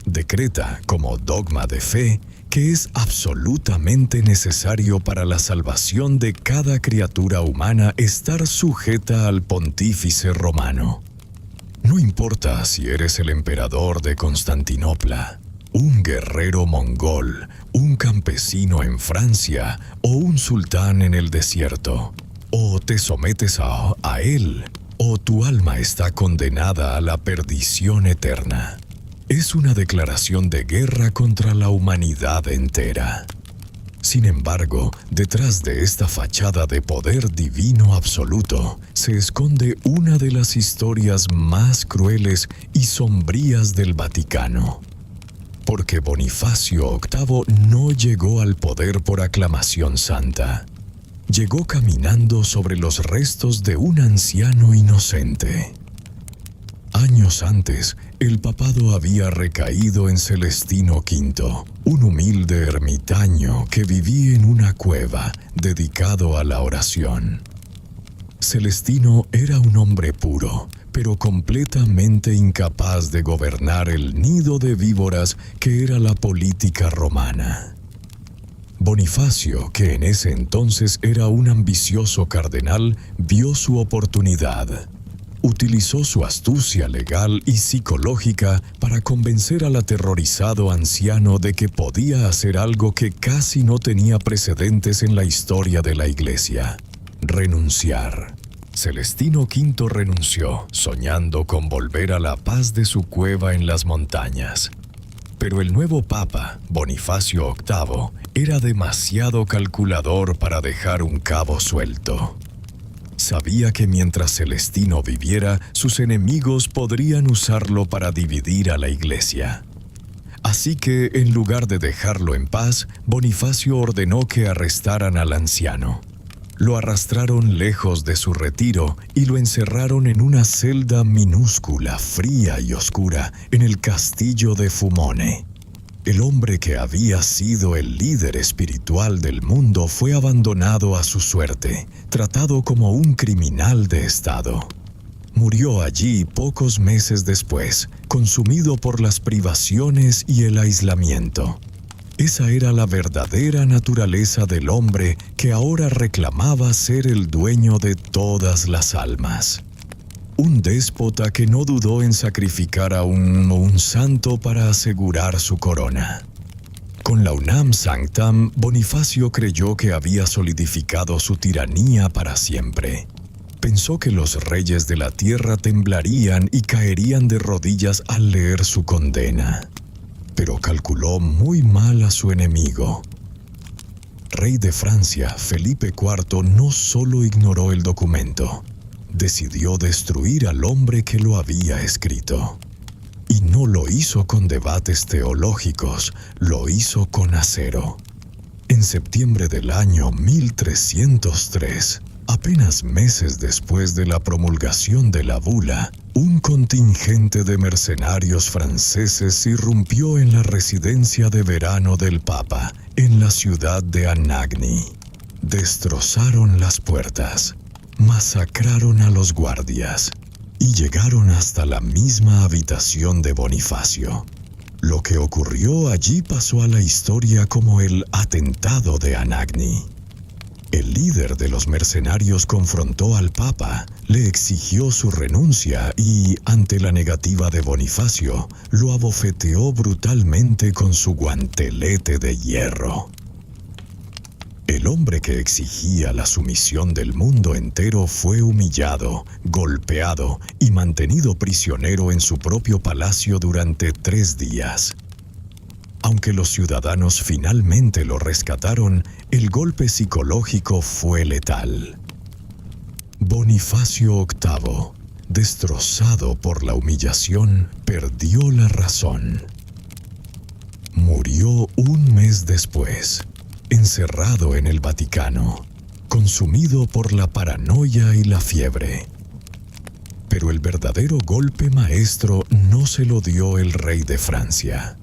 Decreta, como dogma de fe, que es absolutamente necesario para la salvación de cada criatura humana estar sujeta al pontífice romano. No importa si eres el emperador de Constantinopla, un guerrero mongol, un campesino en Francia o un sultán en el desierto, o te sometes a él, o tu alma está condenada a la perdición eterna. Es una declaración de guerra contra la humanidad entera. Sin embargo, detrás de esta fachada de poder divino absoluto, se esconde una de las historias más crueles y sombrías del Vaticano. Porque Bonifacio VIII no llegó al poder por aclamación santa. Llegó caminando sobre los restos de un anciano inocente. Años antes, el papado había recaído en Celestino V, un humilde ermitaño que vivía en una cueva dedicado a la oración. Celestino era un hombre puro, pero completamente incapaz de gobernar el nido de víboras que era la política romana. Bonifacio, que en ese entonces era un ambicioso cardenal, vio su oportunidad. Utilizó su astucia legal y psicológica para convencer al aterrorizado anciano de que podía hacer algo que casi no tenía precedentes en la historia de la Iglesia: renunciar. Celestino V renunció, soñando con volver a la paz de su cueva en las montañas. Pero el nuevo Papa, Bonifacio VIII, era demasiado calculador para dejar un cabo suelto. Sabía que mientras Celestino viviera, sus enemigos podrían usarlo para dividir a la Iglesia. Así que, en lugar de dejarlo en paz, Bonifacio ordenó que arrestaran al anciano. Lo arrastraron lejos de su retiro y lo encerraron en una celda minúscula, fría y oscura, en el castillo de Fumone. El hombre que había sido el líder espiritual del mundo fue abandonado a su suerte, tratado como un criminal de Estado. Murió allí pocos meses después, consumido por las privaciones y el aislamiento. Esa era la verdadera naturaleza del hombre que ahora reclamaba ser el dueño de todas las almas. Un déspota que no dudó en sacrificar a un santo para asegurar su corona. Con la Unam Sanctam, Bonifacio creyó que había solidificado su tiranía para siempre. Pensó que los reyes de la tierra temblarían y caerían de rodillas al leer su condena. Pero calculó muy mal a su enemigo. Rey de Francia, Felipe IV no solo ignoró el documento, decidió destruir al hombre que lo había escrito. Y no lo hizo con debates teológicos, lo hizo con acero. En septiembre del año 1303, apenas meses después de la promulgación de la bula, un contingente de mercenarios franceses irrumpió en la residencia de verano del Papa, en la ciudad de Anagni. Destrozaron las puertas, masacraron a los guardias y llegaron hasta la misma habitación de Bonifacio. Lo que ocurrió allí pasó a la historia como el atentado de Anagni. El líder de los mercenarios confrontó al Papa, le exigió su renuncia y, ante la negativa de Bonifacio, lo abofeteó brutalmente con su guantelete de hierro. El hombre que exigía la sumisión del mundo entero fue humillado, golpeado y mantenido prisionero en su propio palacio durante 3 días. Aunque los ciudadanos finalmente lo rescataron, el golpe psicológico fue letal. Bonifacio VIII, destrozado por la humillación, perdió la razón. Murió un mes después, encerrado en el Vaticano, consumido por la paranoia y la fiebre. Pero el verdadero golpe maestro no se lo dio el rey de Francia.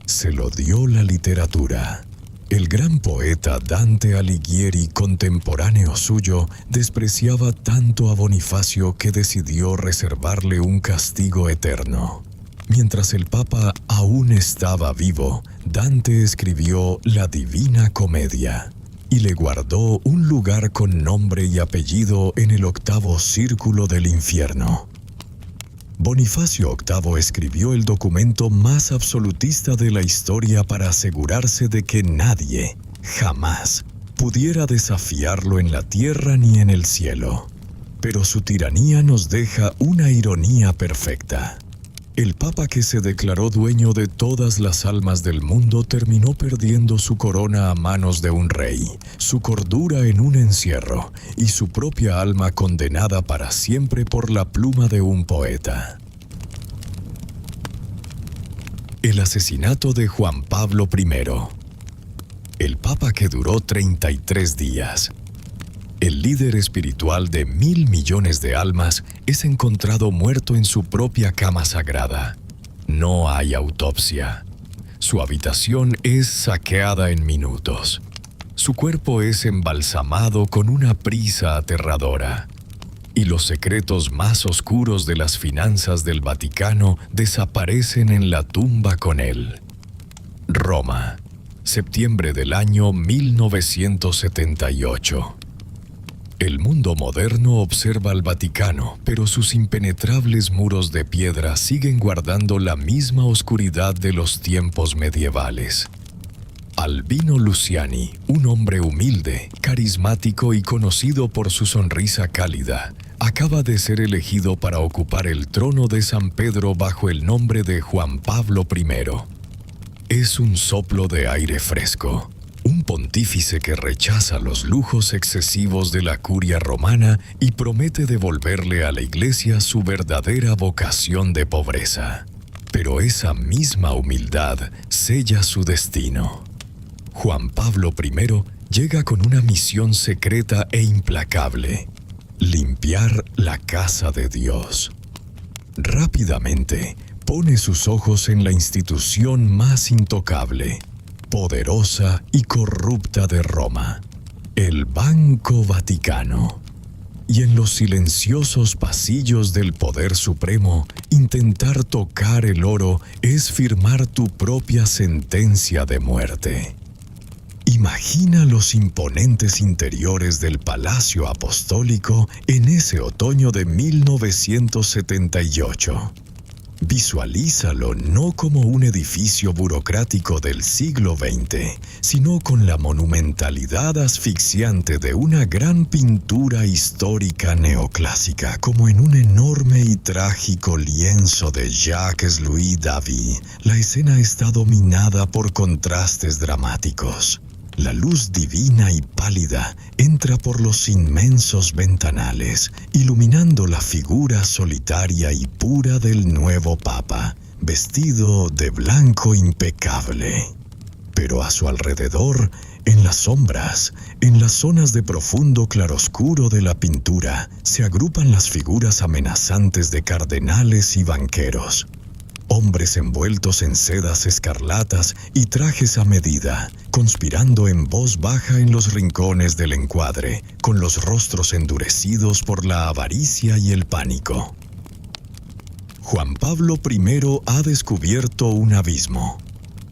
Se lo dio la literatura. El gran poeta Dante Alighieri, contemporáneo suyo, despreciaba tanto a Bonifacio que decidió reservarle un castigo eterno. Mientras el Papa aún estaba vivo, Dante escribió la Divina Comedia y le guardó un lugar con nombre y apellido en el 8º círculo del infierno. Bonifacio VIII escribió el documento más absolutista de la historia para asegurarse de que nadie, jamás, pudiera desafiarlo en la tierra ni en el cielo. Pero su tiranía nos deja una ironía perfecta. El Papa que se declaró dueño de todas las almas del mundo terminó perdiendo su corona a manos de un rey, su cordura en un encierro y su propia alma condenada para siempre por la pluma de un poeta. El asesinato de Juan Pablo I. El Papa que duró 33 días. El líder espiritual de 1.000 millones de almas es encontrado muerto en su propia cama sagrada. No hay autopsia. Su habitación es saqueada en minutos. Su cuerpo es embalsamado con una prisa aterradora. Y los secretos más oscuros de las finanzas del Vaticano desaparecen en la tumba con él. Roma, septiembre del año 1978. El mundo moderno observa al Vaticano, pero sus impenetrables muros de piedra siguen guardando la misma oscuridad de los tiempos medievales. Albino Luciani, un hombre humilde, carismático y conocido por su sonrisa cálida, acaba de ser elegido para ocupar el trono de San Pedro bajo el nombre de Juan Pablo I. Es un soplo de aire fresco. Un pontífice que rechaza los lujos excesivos de la curia romana y promete devolverle a la Iglesia su verdadera vocación de pobreza. Pero esa misma humildad sella su destino. Juan Pablo I llega con una misión secreta e implacable: limpiar la casa de Dios. Rápidamente, pone sus ojos en la institución más intocable, poderosa y corrupta de Roma, el Banco Vaticano. Y en los silenciosos pasillos del poder supremo, intentar tocar el oro es firmar tu propia sentencia de muerte. Imagina los imponentes interiores del Palacio Apostólico en ese otoño de 1978. Visualízalo no como un edificio burocrático del siglo XX, sino con la monumentalidad asfixiante de una gran pintura histórica neoclásica, como en un enorme y trágico lienzo de Jacques-Louis David. La escena está dominada por contrastes dramáticos. La luz divina y pálida entra por los inmensos ventanales, iluminando la figura solitaria y pura del nuevo Papa, vestido de blanco impecable. Pero a su alrededor, en las sombras, en las zonas de profundo claroscuro de la pintura, se agrupan las figuras amenazantes de cardenales y banqueros. Hombres envueltos en sedas escarlatas y trajes a medida, conspirando en voz baja en los rincones del encuadre, con los rostros endurecidos por la avaricia y el pánico. Juan Pablo I ha descubierto un abismo.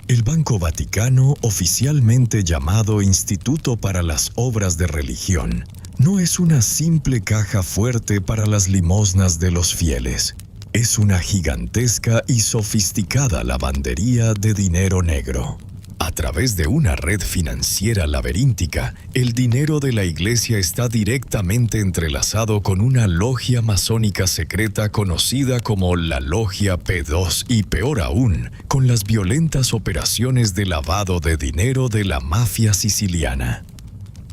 El Banco Vaticano, oficialmente llamado Instituto para las Obras de Religión, no es una simple caja fuerte para las limosnas de los fieles. Es una gigantesca y sofisticada lavandería de dinero negro. A través de una red financiera laberíntica, el dinero de la Iglesia está directamente entrelazado con una logia masónica secreta conocida como la Logia P2 y, peor aún, con las violentas operaciones de lavado de dinero de la mafia siciliana.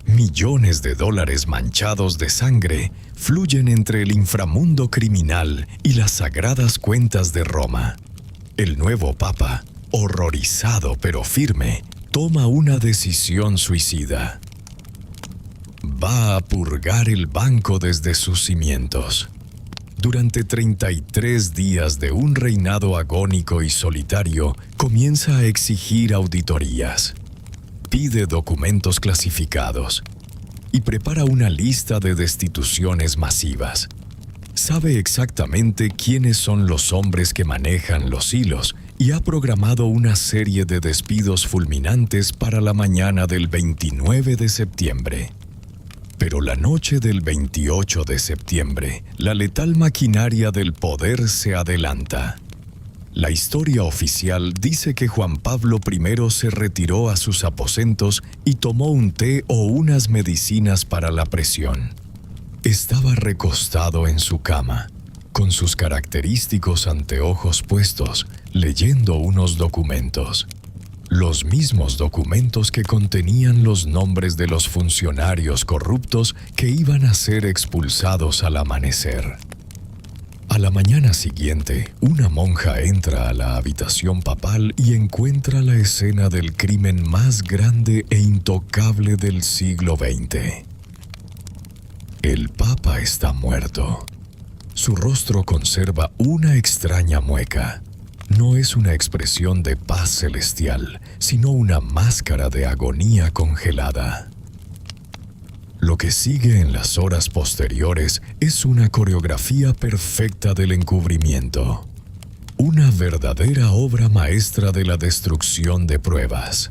Millones de dólares manchados de sangre fluyen entre el inframundo criminal y las sagradas cuentas de Roma. El nuevo Papa, horrorizado pero firme, toma una decisión suicida. Va a purgar el banco desde sus cimientos. Durante 33 días de un reinado agónico y solitario, comienza a exigir auditorías. Pide documentos clasificados y prepara una lista de destituciones masivas. Sabe exactamente quiénes son los hombres que manejan los hilos y ha programado una serie de despidos fulminantes para la mañana del 29 de septiembre. Pero la noche del 28 de septiembre, la letal maquinaria del poder se adelanta. La historia oficial dice que Juan Pablo I se retiró a sus aposentos y tomó un té o unas medicinas para la presión. Estaba recostado en su cama, con sus característicos anteojos puestos, leyendo unos documentos. Los mismos documentos que contenían los nombres de los funcionarios corruptos que iban a ser expulsados al amanecer. A la mañana siguiente, una monja entra a la habitación papal y encuentra la escena del crimen más grande e intocable del siglo XX. El Papa está muerto. Su rostro conserva una extraña mueca. No es una expresión de paz celestial, sino una máscara de agonía congelada. Lo que sigue en las horas posteriores es una coreografía perfecta del encubrimiento. Una verdadera obra maestra de la destrucción de pruebas.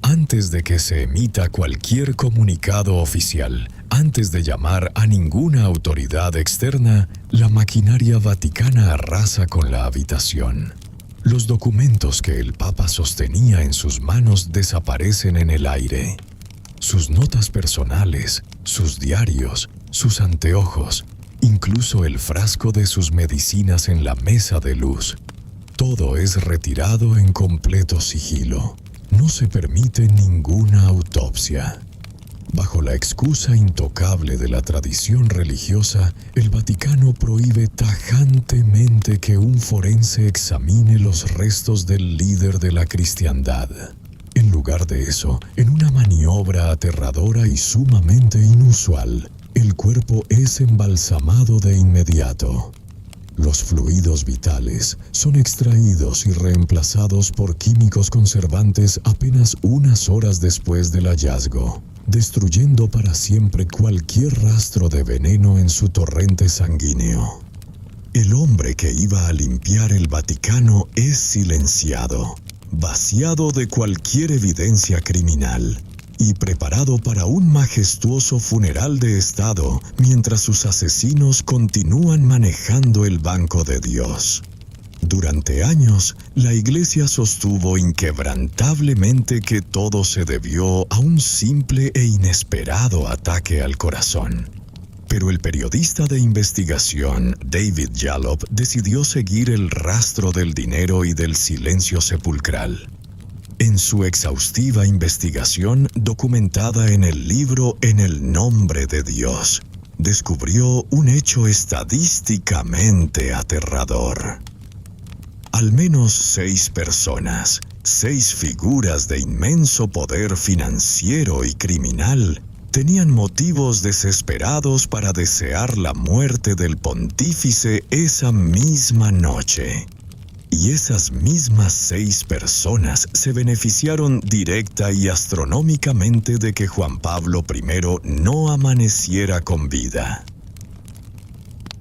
Antes de que se emita cualquier comunicado oficial, antes de llamar a ninguna autoridad externa, la maquinaria vaticana arrasa con la habitación. Los documentos que el Papa sostenía en sus manos desaparecen en el aire. Sus notas personales, sus diarios, sus anteojos, incluso el frasco de sus medicinas en la mesa de luz. Todo es retirado en completo sigilo. No se permite ninguna autopsia. Bajo la excusa intocable de la tradición religiosa, el Vaticano prohíbe tajantemente que un forense examine los restos del líder de la cristiandad. En lugar de eso, en una maniobra aterradora y sumamente inusual, el cuerpo es embalsamado de inmediato. Los fluidos vitales son extraídos y reemplazados por químicos conservantes apenas unas horas después del hallazgo, destruyendo para siempre cualquier rastro de veneno en su torrente sanguíneo. El hombre que iba a limpiar el Vaticano es silenciado, vaciado de cualquier evidencia criminal y preparado para un majestuoso funeral de Estado mientras sus asesinos continúan manejando el banco de Dios. Durante años, la Iglesia sostuvo inquebrantablemente que todo se debió a un simple e inesperado ataque al corazón. Pero el periodista de investigación David Jalop decidió seguir el rastro del dinero y del silencio sepulcral. En su exhaustiva investigación, documentada en el libro En el nombre de Dios, descubrió un hecho estadísticamente aterrador. Al menos 6 personas, 6 figuras de inmenso poder financiero y criminal, tenían motivos desesperados para desear la muerte del pontífice esa misma noche. Y esas mismas 6 personas se beneficiaron directa y astronómicamente de que Juan Pablo I no amaneciera con vida.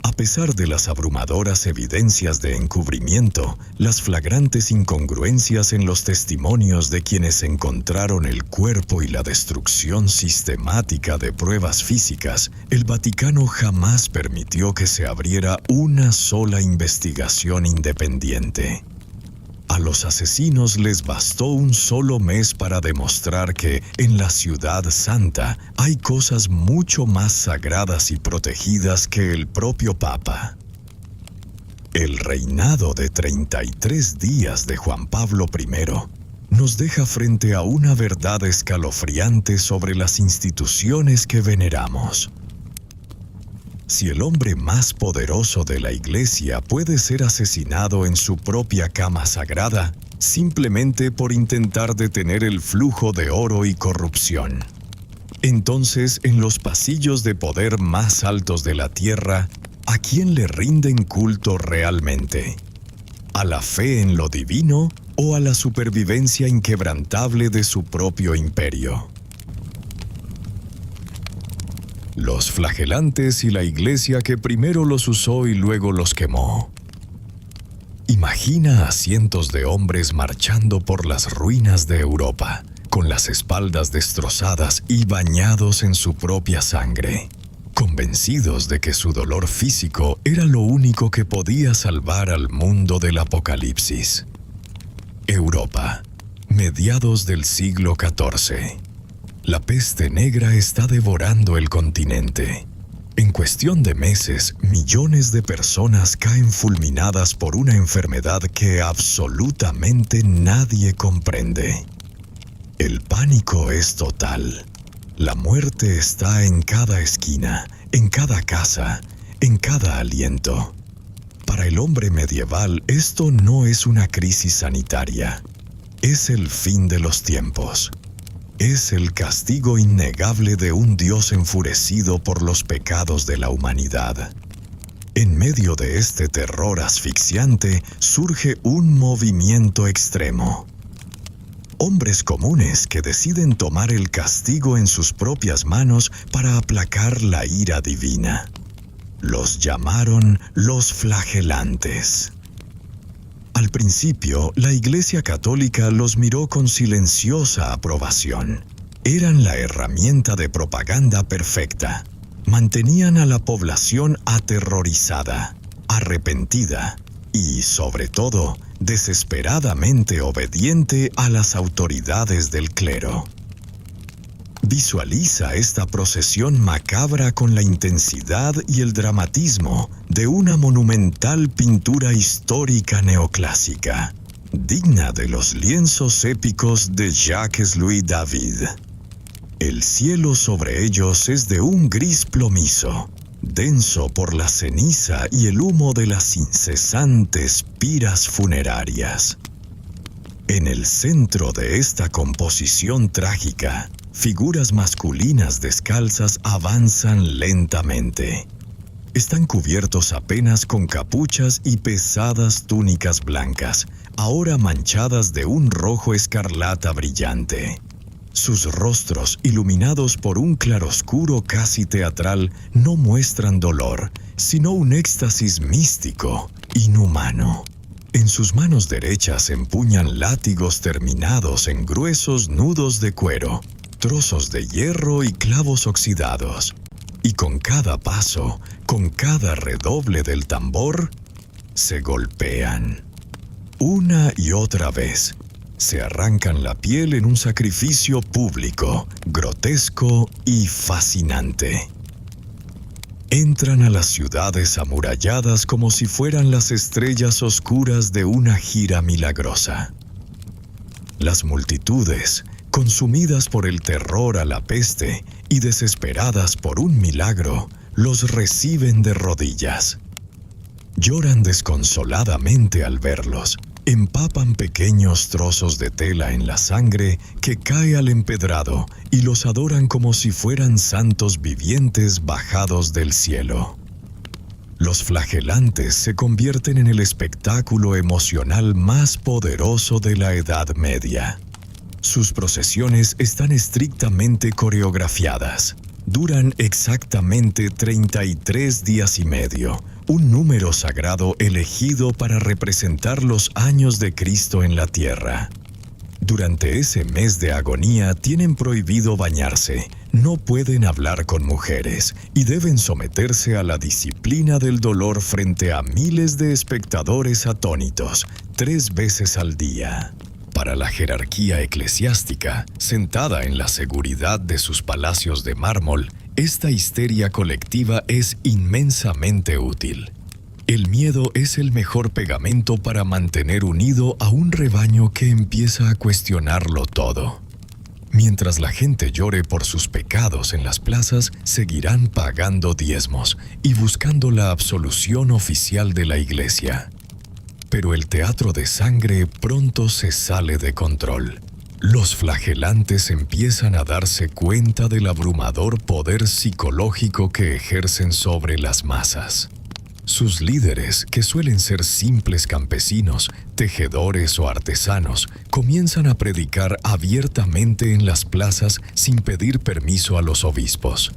A pesar de las abrumadoras evidencias de encubrimiento, las flagrantes incongruencias en los testimonios de quienes encontraron el cuerpo y la destrucción sistemática de pruebas físicas, el Vaticano jamás permitió que se abriera una sola investigación independiente. A los asesinos les bastó un solo mes para demostrar que en la Ciudad Santa hay cosas mucho más sagradas y protegidas que el propio Papa. El reinado de 33 días de Juan Pablo I nos deja frente a una verdad escalofriante sobre las instituciones que veneramos. Si el hombre más poderoso de la Iglesia puede ser asesinado en su propia cama sagrada, simplemente por intentar detener el flujo de oro y corrupción, entonces en los pasillos de poder más altos de la tierra, ¿a quién le rinden culto realmente? ¿A la fe en lo divino o a la supervivencia inquebrantable de su propio imperio? Los flagelantes y la Iglesia que primero los usó y luego los quemó. Imagina a cientos de hombres marchando por las ruinas de Europa, con las espaldas destrozadas y bañados en su propia sangre, convencidos de que su dolor físico era lo único que podía salvar al mundo del apocalipsis. Europa, mediados del siglo XIV. La peste negra está devorando el continente. En cuestión de meses, millones de personas caen fulminadas por una enfermedad que absolutamente nadie comprende. El pánico es total. La muerte está en cada esquina, en cada casa, en cada aliento. Para el hombre medieval, esto no es una crisis sanitaria. Es el fin de los tiempos. Es el castigo innegable de un Dios enfurecido por los pecados de la humanidad. En medio de este terror asfixiante surge un movimiento extremo. Hombres comunes que deciden tomar el castigo en sus propias manos para aplacar la ira divina. Los llamaron los flagelantes. Al principio, la Iglesia Católica los miró con silenciosa aprobación. Eran la herramienta de propaganda perfecta. Mantenían a la población aterrorizada, arrepentida y, sobre todo, desesperadamente obediente a las autoridades del clero. Visualiza esta procesión macabra con la intensidad y el dramatismo de una monumental pintura histórica neoclásica, digna de los lienzos épicos de Jacques-Louis David. El cielo sobre ellos es de un gris plomizo, denso por la ceniza y el humo de las incesantes piras funerarias. En el centro de esta composición trágica, figuras masculinas descalzas avanzan lentamente. Están cubiertos apenas con capuchas y pesadas túnicas blancas, ahora manchadas de un rojo escarlata brillante. Sus rostros, iluminados por un claroscuro casi teatral, no muestran dolor, sino un éxtasis místico, inhumano. En sus manos derechas empuñan látigos terminados en gruesos nudos de cuero, trozos de hierro y clavos oxidados. Y con cada paso, con cada redoble del tambor, se golpean. Una y otra vez, se arrancan la piel en un sacrificio público, grotesco y fascinante. Entran a las ciudades amuralladas como si fueran las estrellas oscuras de una gira milagrosa. Las multitudes, consumidas por el terror a la peste y desesperadas por un milagro, los reciben de rodillas. Lloran desconsoladamente al verlos, empapan pequeños trozos de tela en la sangre que cae al empedrado y los adoran como si fueran santos vivientes bajados del cielo. Los flagelantes se convierten en el espectáculo emocional más poderoso de la Edad Media. Sus procesiones están estrictamente coreografiadas. duran exactamente 33 días y medio, un número sagrado elegido para representar los años de Cristo en la tierra. Durante ese mes de agonía tienen prohibido bañarse, no pueden hablar con mujeres y deben someterse a la disciplina del dolor frente a miles de espectadores atónitos, 3 veces al día. Para la jerarquía eclesiástica, sentada en la seguridad de sus palacios de mármol, esta histeria colectiva es inmensamente útil. El miedo es el mejor pegamento para mantener unido a un rebaño que empieza a cuestionarlo todo. Mientras la gente llore por sus pecados en las plazas, seguirán pagando diezmos y buscando la absolución oficial de la iglesia. Pero el teatro de sangre pronto se sale de control. Los flagelantes empiezan a darse cuenta del abrumador poder psicológico que ejercen sobre las masas. Sus líderes, que suelen ser simples campesinos, tejedores o artesanos, comienzan a predicar abiertamente en las plazas sin pedir permiso a los obispos.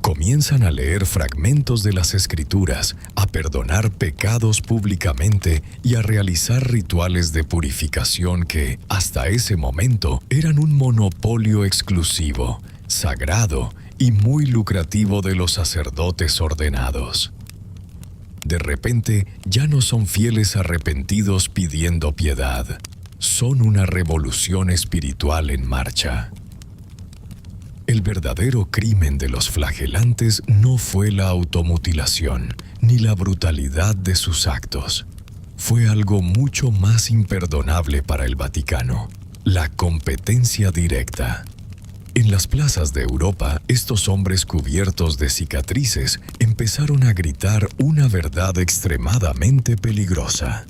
Comienzan a leer fragmentos de las Escrituras, a perdonar pecados públicamente y a realizar rituales de purificación que, hasta ese momento, eran un monopolio exclusivo, sagrado y muy lucrativo de los sacerdotes ordenados. De repente, ya no son fieles arrepentidos pidiendo piedad. Son una revolución espiritual en marcha. El verdadero crimen de los flagelantes no fue la automutilación, ni la brutalidad de sus actos. Fue algo mucho más imperdonable para el Vaticano: la competencia directa. En las plazas de Europa, estos hombres cubiertos de cicatrices empezaron a gritar una verdad extremadamente peligrosa.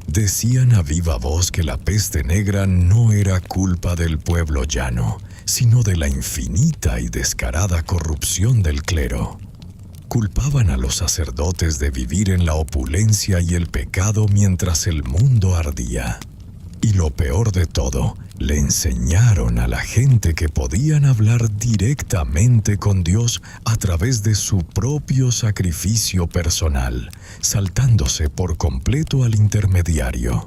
Decían a viva voz que la peste negra no era culpa del pueblo llano, sino de la infinita y descarada corrupción del clero. Culpaban a los sacerdotes de vivir en la opulencia y el pecado mientras el mundo ardía. Y lo peor de todo, le enseñaron a la gente que podían hablar directamente con Dios a través de su propio sacrificio personal, saltándose por completo al intermediario.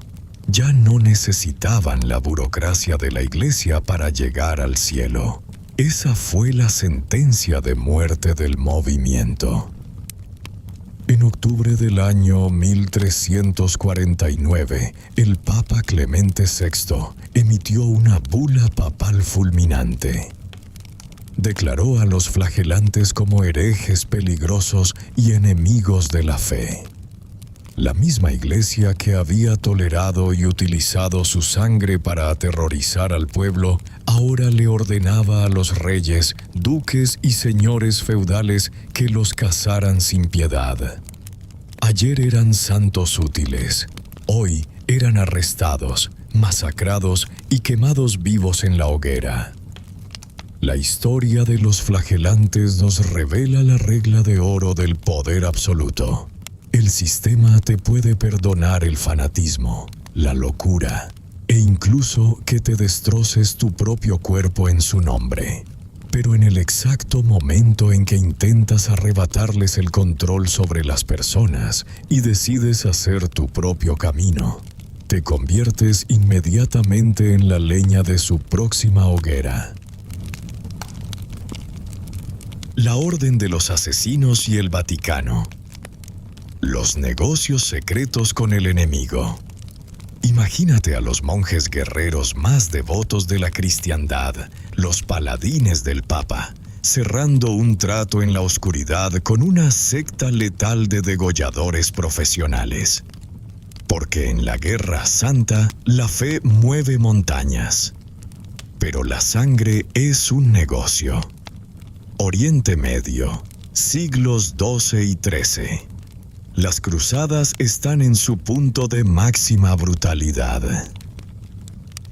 Ya no necesitaban la burocracia de la iglesia para llegar al cielo. Esa fue la sentencia de muerte del movimiento. En octubre del año 1349, el Papa Clemente VI emitió una bula papal fulminante. Declaró a los flagelantes como herejes peligrosos y enemigos de la fe. La misma iglesia que había tolerado y utilizado su sangre para aterrorizar al pueblo, ahora le ordenaba a los reyes, duques y señores feudales que los cazaran sin piedad. Ayer eran santos útiles, hoy eran arrestados, masacrados y quemados vivos en la hoguera. La historia de los flagelantes nos revela la regla de oro del poder absoluto. El sistema te puede perdonar el fanatismo, la locura, e incluso que te destroces tu propio cuerpo en su nombre. Pero en el exacto momento en que intentas arrebatarles el control sobre las personas y decides hacer tu propio camino, te conviertes inmediatamente en la leña de su próxima hoguera. La Orden de los Asesinos y el Vaticano. Los negocios secretos con el enemigo. Imagínate a los monjes guerreros más devotos de la cristiandad, los paladines del Papa, cerrando un trato en la oscuridad con una secta letal de degolladores profesionales. Porque en la guerra santa, la fe mueve montañas. Pero la sangre es un negocio. Oriente Medio, siglos XII y XIII. Las cruzadas están en su punto de máxima brutalidad.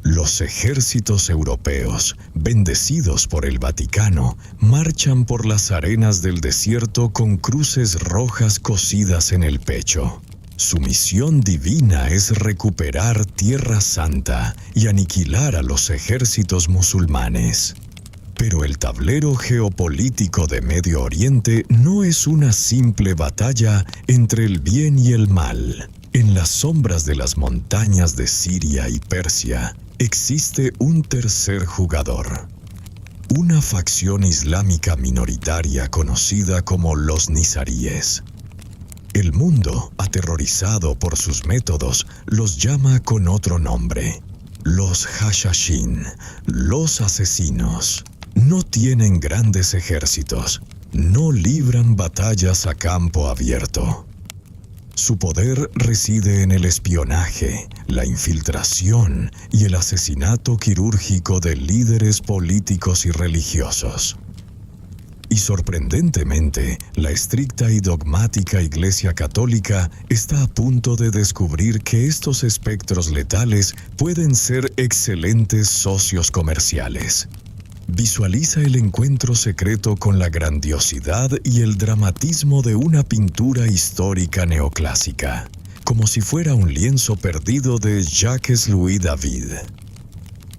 Los ejércitos europeos, bendecidos por el Vaticano, marchan por las arenas del desierto con cruces rojas cosidas en el pecho. Su misión divina es recuperar Tierra Santa y aniquilar a los ejércitos musulmanes. Pero el tablero geopolítico de Medio Oriente no es una simple batalla entre el bien y el mal. En las sombras de las montañas de Siria y Persia existe un tercer jugador. Una facción islámica minoritaria conocida como los nizaríes. El mundo, aterrorizado por sus métodos, los llama con otro nombre: los hashashin, los asesinos. No tienen grandes ejércitos, no libran batallas a campo abierto. Su poder reside en el espionaje, la infiltración y el asesinato quirúrgico de líderes políticos y religiosos. Y sorprendentemente, la estricta y dogmática Iglesia Católica está a punto de descubrir que estos espectros letales pueden ser excelentes socios comerciales. Visualiza el encuentro secreto con la grandiosidad y el dramatismo de una pintura histórica neoclásica, como si fuera un lienzo perdido de Jacques-Louis David.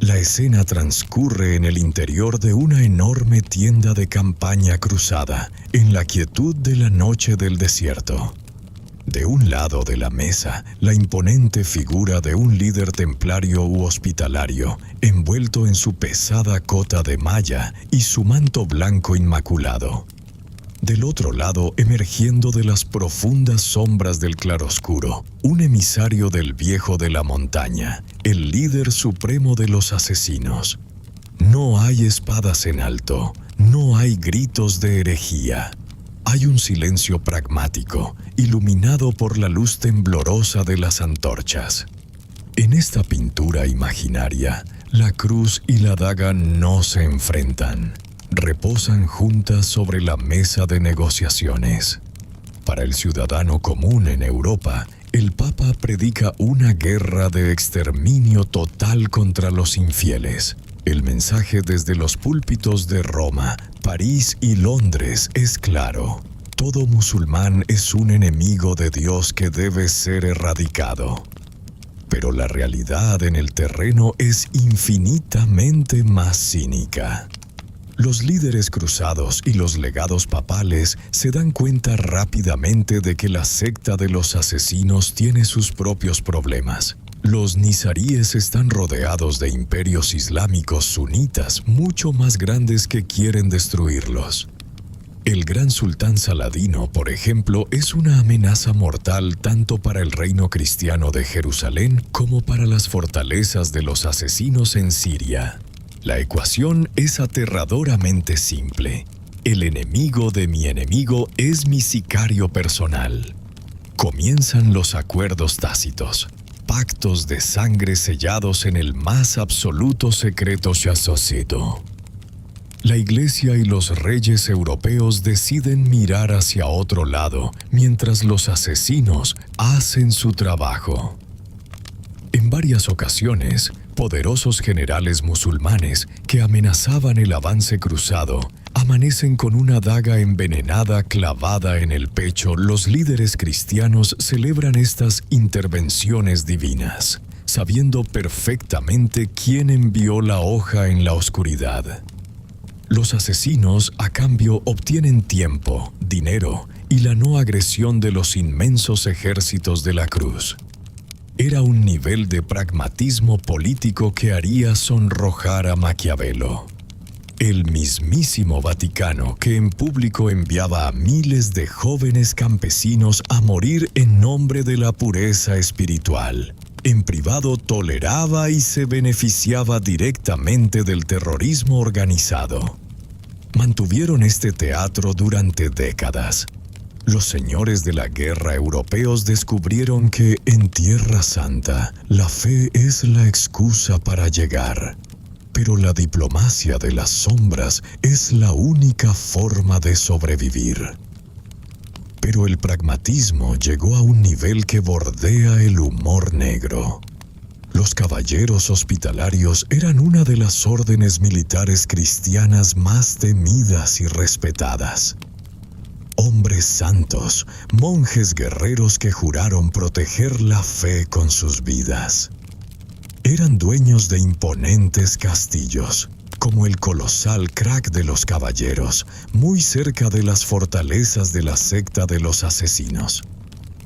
La escena transcurre en el interior de una enorme tienda de campaña cruzada, en la quietud de la noche del desierto. De un lado de la mesa, la imponente figura de un líder templario u hospitalario, envuelto en su pesada cota de malla y su manto blanco inmaculado. Del otro lado, emergiendo de las profundas sombras del claroscuro, un emisario del viejo de la montaña, el líder supremo de los asesinos. No hay espadas en alto, no hay gritos de herejía. Hay un silencio pragmático, iluminado por la luz temblorosa de las antorchas. En esta pintura imaginaria, la cruz y la daga no se enfrentan. Reposan juntas sobre la mesa de negociaciones. Para el ciudadano común en Europa, el Papa predica una guerra de exterminio total contra los infieles. El mensaje desde los púlpitos de Roma, París y Londres es claro. Todo musulmán es un enemigo de Dios que debe ser erradicado. Pero la realidad en el terreno es infinitamente más cínica. Los líderes cruzados y los legados papales se dan cuenta rápidamente de que la secta de los asesinos tiene sus propios problemas. Los nizaríes están rodeados de imperios islámicos sunitas mucho más grandes que quieren destruirlos. El gran sultán Saladino, por ejemplo, es una amenaza mortal tanto para el reino cristiano de Jerusalén como para las fortalezas de los asesinos en Siria. La ecuación es aterradoramente simple. El enemigo de mi enemigo es mi sicario personal. Comienzan los acuerdos tácitos. Pactos de sangre sellados en el más absoluto secreto sacerdocio. La Iglesia y los reyes europeos deciden mirar hacia otro lado, mientras los asesinos hacen su trabajo. En varias ocasiones, poderosos generales musulmanes que amenazaban el avance cruzado amanecen con una daga envenenada clavada en el pecho. Los líderes cristianos celebran estas intervenciones divinas, sabiendo perfectamente quién envió la hoja en la oscuridad. Los asesinos, a cambio, obtienen tiempo, dinero y la no agresión de los inmensos ejércitos de la cruz. Era un nivel de pragmatismo político que haría sonrojar a Maquiavelo. El mismísimo Vaticano, que en público enviaba a miles de jóvenes campesinos a morir en nombre de la pureza espiritual, en privado toleraba y se beneficiaba directamente del terrorismo organizado. Mantuvieron este teatro durante décadas. Los señores de la guerra europeos descubrieron que en Tierra Santa la fe es la excusa para llegar. Pero la diplomacia de las sombras es la única forma de sobrevivir. Pero el pragmatismo llegó a un nivel que bordea el humor negro. Los caballeros hospitalarios eran una de las órdenes militares cristianas más temidas y respetadas. Hombres santos, monjes guerreros que juraron proteger la fe con sus vidas. Eran dueños de imponentes castillos, como el colosal crack de los caballeros, muy cerca de las fortalezas de la secta de los asesinos.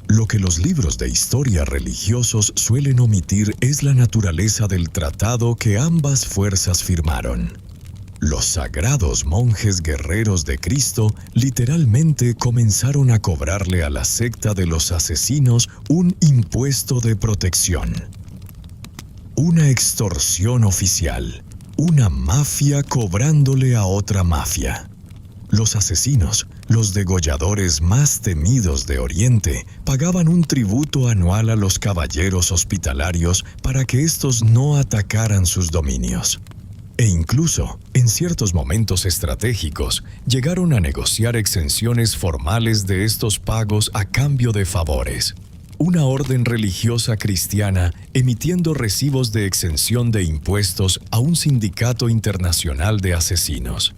Lo que los libros de historia religiosos suelen omitir es la naturaleza del tratado que ambas fuerzas firmaron. Los sagrados monjes guerreros de Cristo literalmente comenzaron a cobrarle a la secta de los asesinos un impuesto de protección. Una extorsión oficial, una mafia cobrándole a otra mafia. Los asesinos, los degolladores más temidos de Oriente, pagaban un tributo anual a los caballeros hospitalarios para que éstos no atacaran sus dominios. E incluso, en ciertos momentos estratégicos, llegaron a negociar exenciones formales de estos pagos a cambio de favores. Una orden religiosa cristiana emitiendo recibos de exención de impuestos a un sindicato internacional de asesinos.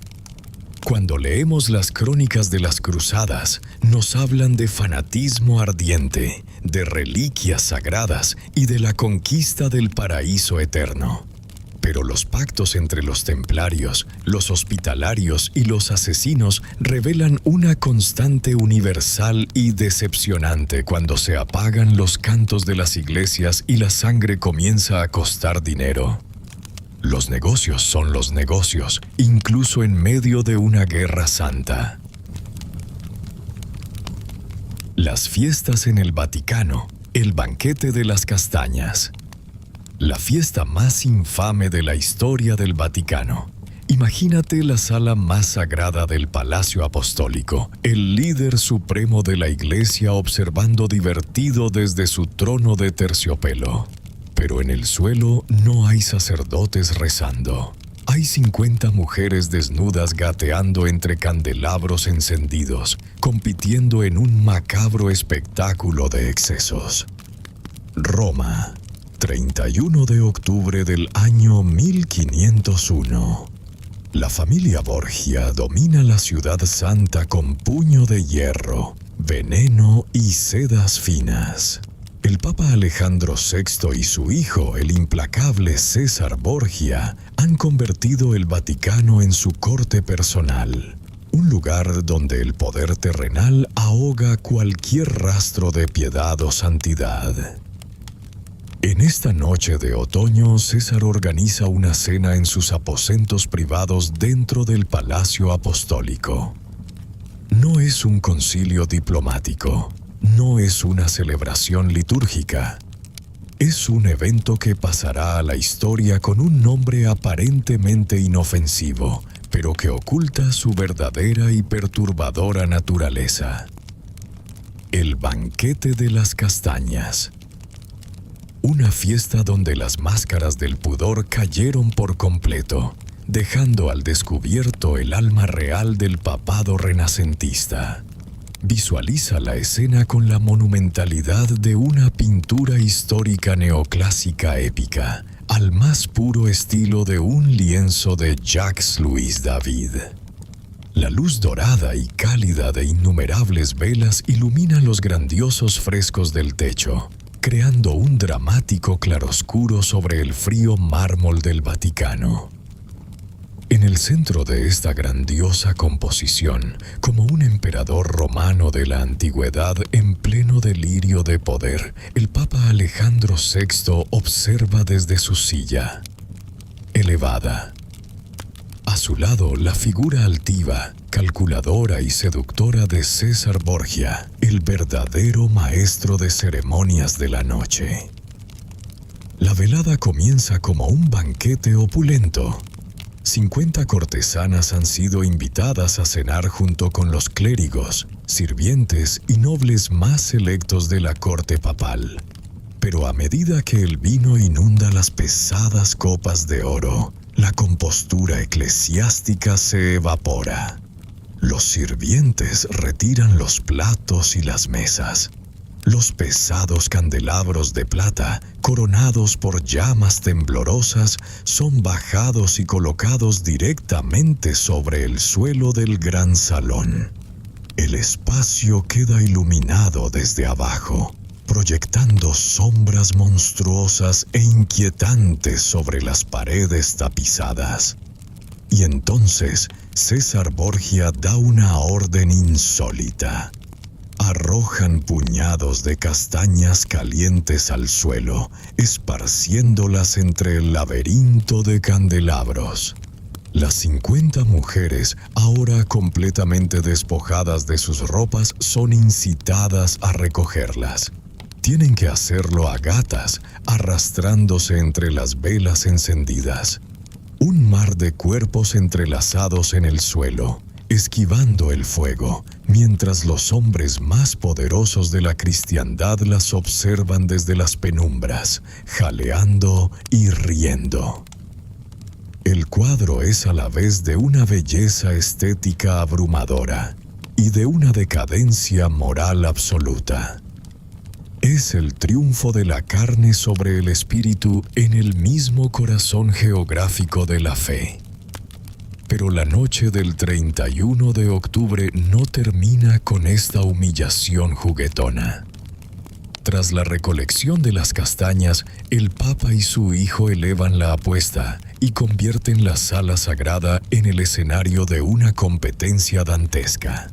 Cuando leemos las crónicas de las cruzadas, nos hablan de fanatismo ardiente, de reliquias sagradas y de la conquista del paraíso eterno. Pero los pactos entre los templarios, los hospitalarios y los asesinos revelan una constante universal y decepcionante cuando se apagan los cantos de las iglesias y la sangre comienza a costar dinero. Los negocios son los negocios, incluso en medio de una guerra santa. Las fiestas en el Vaticano, el banquete de las castañas. La fiesta más infame de la historia del Vaticano. Imagínate la sala más sagrada del Palacio Apostólico, el líder supremo de la Iglesia observando divertido desde su trono de terciopelo. Pero en el suelo no hay sacerdotes rezando. Hay 50 mujeres desnudas gateando entre candelabros encendidos, compitiendo en un macabro espectáculo de excesos. Roma, 31 de octubre del año 1501. La familia Borgia domina la ciudad santa con puño de hierro, veneno y sedas finas. El Papa Alejandro VI y su hijo, el implacable César Borgia, han convertido el Vaticano en su corte personal, un lugar donde el poder terrenal ahoga cualquier rastro de piedad o santidad. En esta noche de otoño, César organiza una cena en sus aposentos privados dentro del Palacio Apostólico. No es un concilio diplomático. No es una celebración litúrgica. Es un evento que pasará a la historia con un nombre aparentemente inofensivo, pero que oculta su verdadera y perturbadora naturaleza. El banquete de las castañas. Una fiesta donde las máscaras del pudor cayeron por completo, dejando al descubierto el alma real del papado renacentista. Visualiza la escena con la monumentalidad de una pintura histórica neoclásica épica, al más puro estilo de un lienzo de Jacques-Louis David. La luz dorada y cálida de innumerables velas ilumina los grandiosos frescos del techo, creando un dramático claroscuro sobre el frío mármol del Vaticano. En el centro de esta grandiosa composición, como un emperador romano de la antigüedad en pleno delirio de poder, el Papa Alejandro VI observa desde su silla, elevada. A su lado, la figura altiva, calculadora y seductora de César Borgia, el verdadero maestro de ceremonias de la noche. La velada comienza como un banquete opulento. 50 cortesanas han sido invitadas a cenar junto con los clérigos, sirvientes y nobles más selectos de la corte papal. Pero a medida que el vino inunda las pesadas copas de oro, la compostura eclesiástica se evapora. Los sirvientes retiran los platos y las mesas. Los pesados candelabros de plata, coronados por llamas temblorosas, son bajados y colocados directamente sobre el suelo del gran salón. El espacio queda iluminado desde abajo, proyectando sombras monstruosas e inquietantes sobre las paredes tapizadas. Y entonces César Borgia da una orden insólita. Arrojan puñados de castañas calientes al suelo, esparciéndolas entre el laberinto de candelabros. Las 50 mujeres, ahora completamente despojadas de sus ropas, son incitadas a recogerlas. Tienen que hacerlo a gatas, arrastrándose entre las velas encendidas. Un mar de cuerpos entrelazados en el suelo, esquivando el fuego, mientras los hombres más poderosos de la cristiandad las observan desde las penumbras, jaleando y riendo. El cuadro es a la vez de una belleza estética abrumadora y de una decadencia moral absoluta. Es el triunfo de la carne sobre el espíritu en el mismo corazón geográfico de la fe. Pero la noche del 31 de octubre no termina con esta humillación juguetona. Tras la recolección de las castañas, el Papa y su hijo elevan la apuesta y convierten la sala sagrada en el escenario de una competencia dantesca.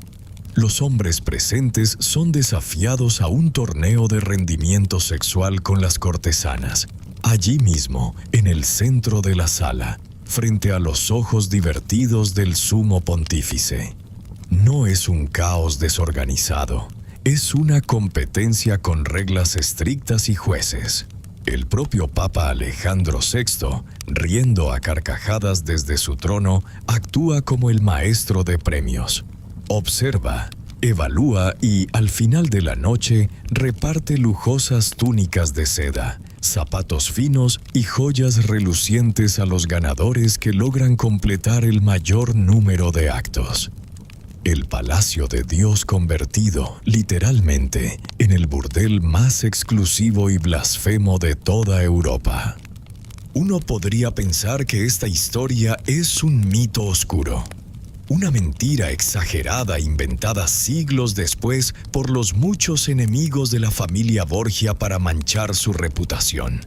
Los hombres presentes son desafiados a un torneo de rendimiento sexual con las cortesanas, allí mismo, en el centro de la sala, frente a los ojos divertidos del sumo pontífice. No es un caos desorganizado, es una competencia con reglas estrictas y jueces. El propio Papa Alejandro VI, riendo a carcajadas desde su trono, actúa como el maestro de premios. Observa, evalúa y, al final de la noche, reparte lujosas túnicas de seda, zapatos finos y joyas relucientes a los ganadores que logran completar el mayor número de actos. El palacio de Dios convertido, literalmente, en el burdel más exclusivo y blasfemo de toda Europa. Uno podría pensar que esta historia es un mito oscuro. Una mentira exagerada inventada siglos después por los muchos enemigos de la familia Borgia para manchar su reputación.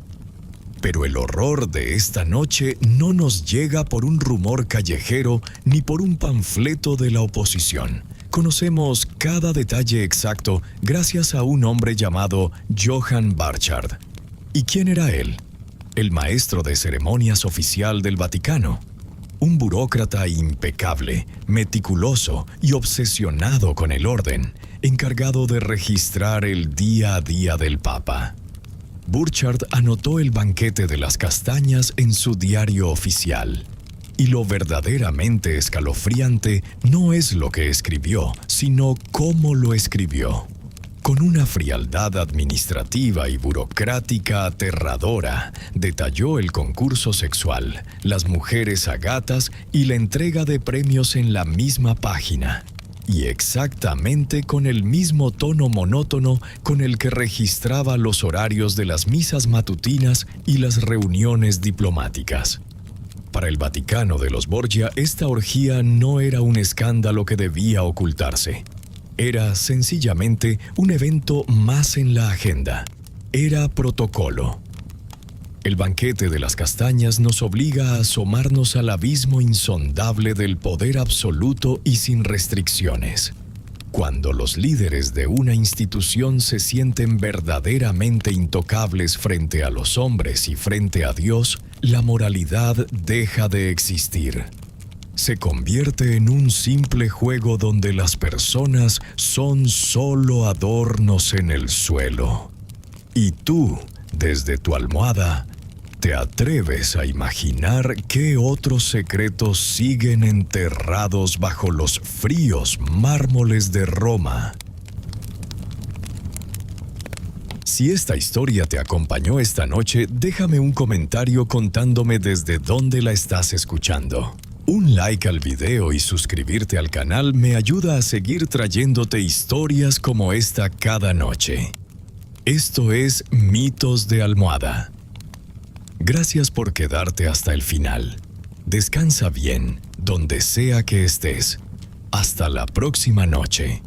Pero el horror de esta noche no nos llega por un rumor callejero ni por un panfleto de la oposición. Conocemos cada detalle exacto gracias a un hombre llamado Johann Burchard. ¿Y quién era él? El maestro de ceremonias oficial del Vaticano. Un burócrata impecable, meticuloso y obsesionado con el orden, encargado de registrar el día a día del Papa. Burchard anotó el banquete de las castañas en su diario oficial. Y lo verdaderamente escalofriante no es lo que escribió, sino cómo lo escribió. Con una frialdad administrativa y burocrática aterradora, detalló el concurso sexual, las mujeres a gatas y la entrega de premios en la misma página. Y exactamente con el mismo tono monótono con el que registraba los horarios de las misas matutinas y las reuniones diplomáticas. Para el Vaticano de los Borgia, esta orgía no era un escándalo que debía ocultarse. Era sencillamente un evento más en la agenda. Era protocolo. El banquete de las castañas nos obliga a asomarnos al abismo insondable del poder absoluto y sin restricciones. Cuando los líderes de una institución se sienten verdaderamente intocables frente a los hombres y frente a Dios, la moralidad deja de existir. Se convierte en un simple juego donde las personas son solo adornos en el suelo. Y tú, desde tu almohada, ¿te atreves a imaginar qué otros secretos siguen enterrados bajo los fríos mármoles de Roma? Si esta historia te acompañó esta noche, déjame un comentario contándome desde dónde la estás escuchando. Un like al video y suscribirte al canal me ayuda a seguir trayéndote historias como esta cada noche. Esto es Mitos de Almohada. Gracias por quedarte hasta el final. Descansa bien, donde sea que estés. Hasta la próxima noche.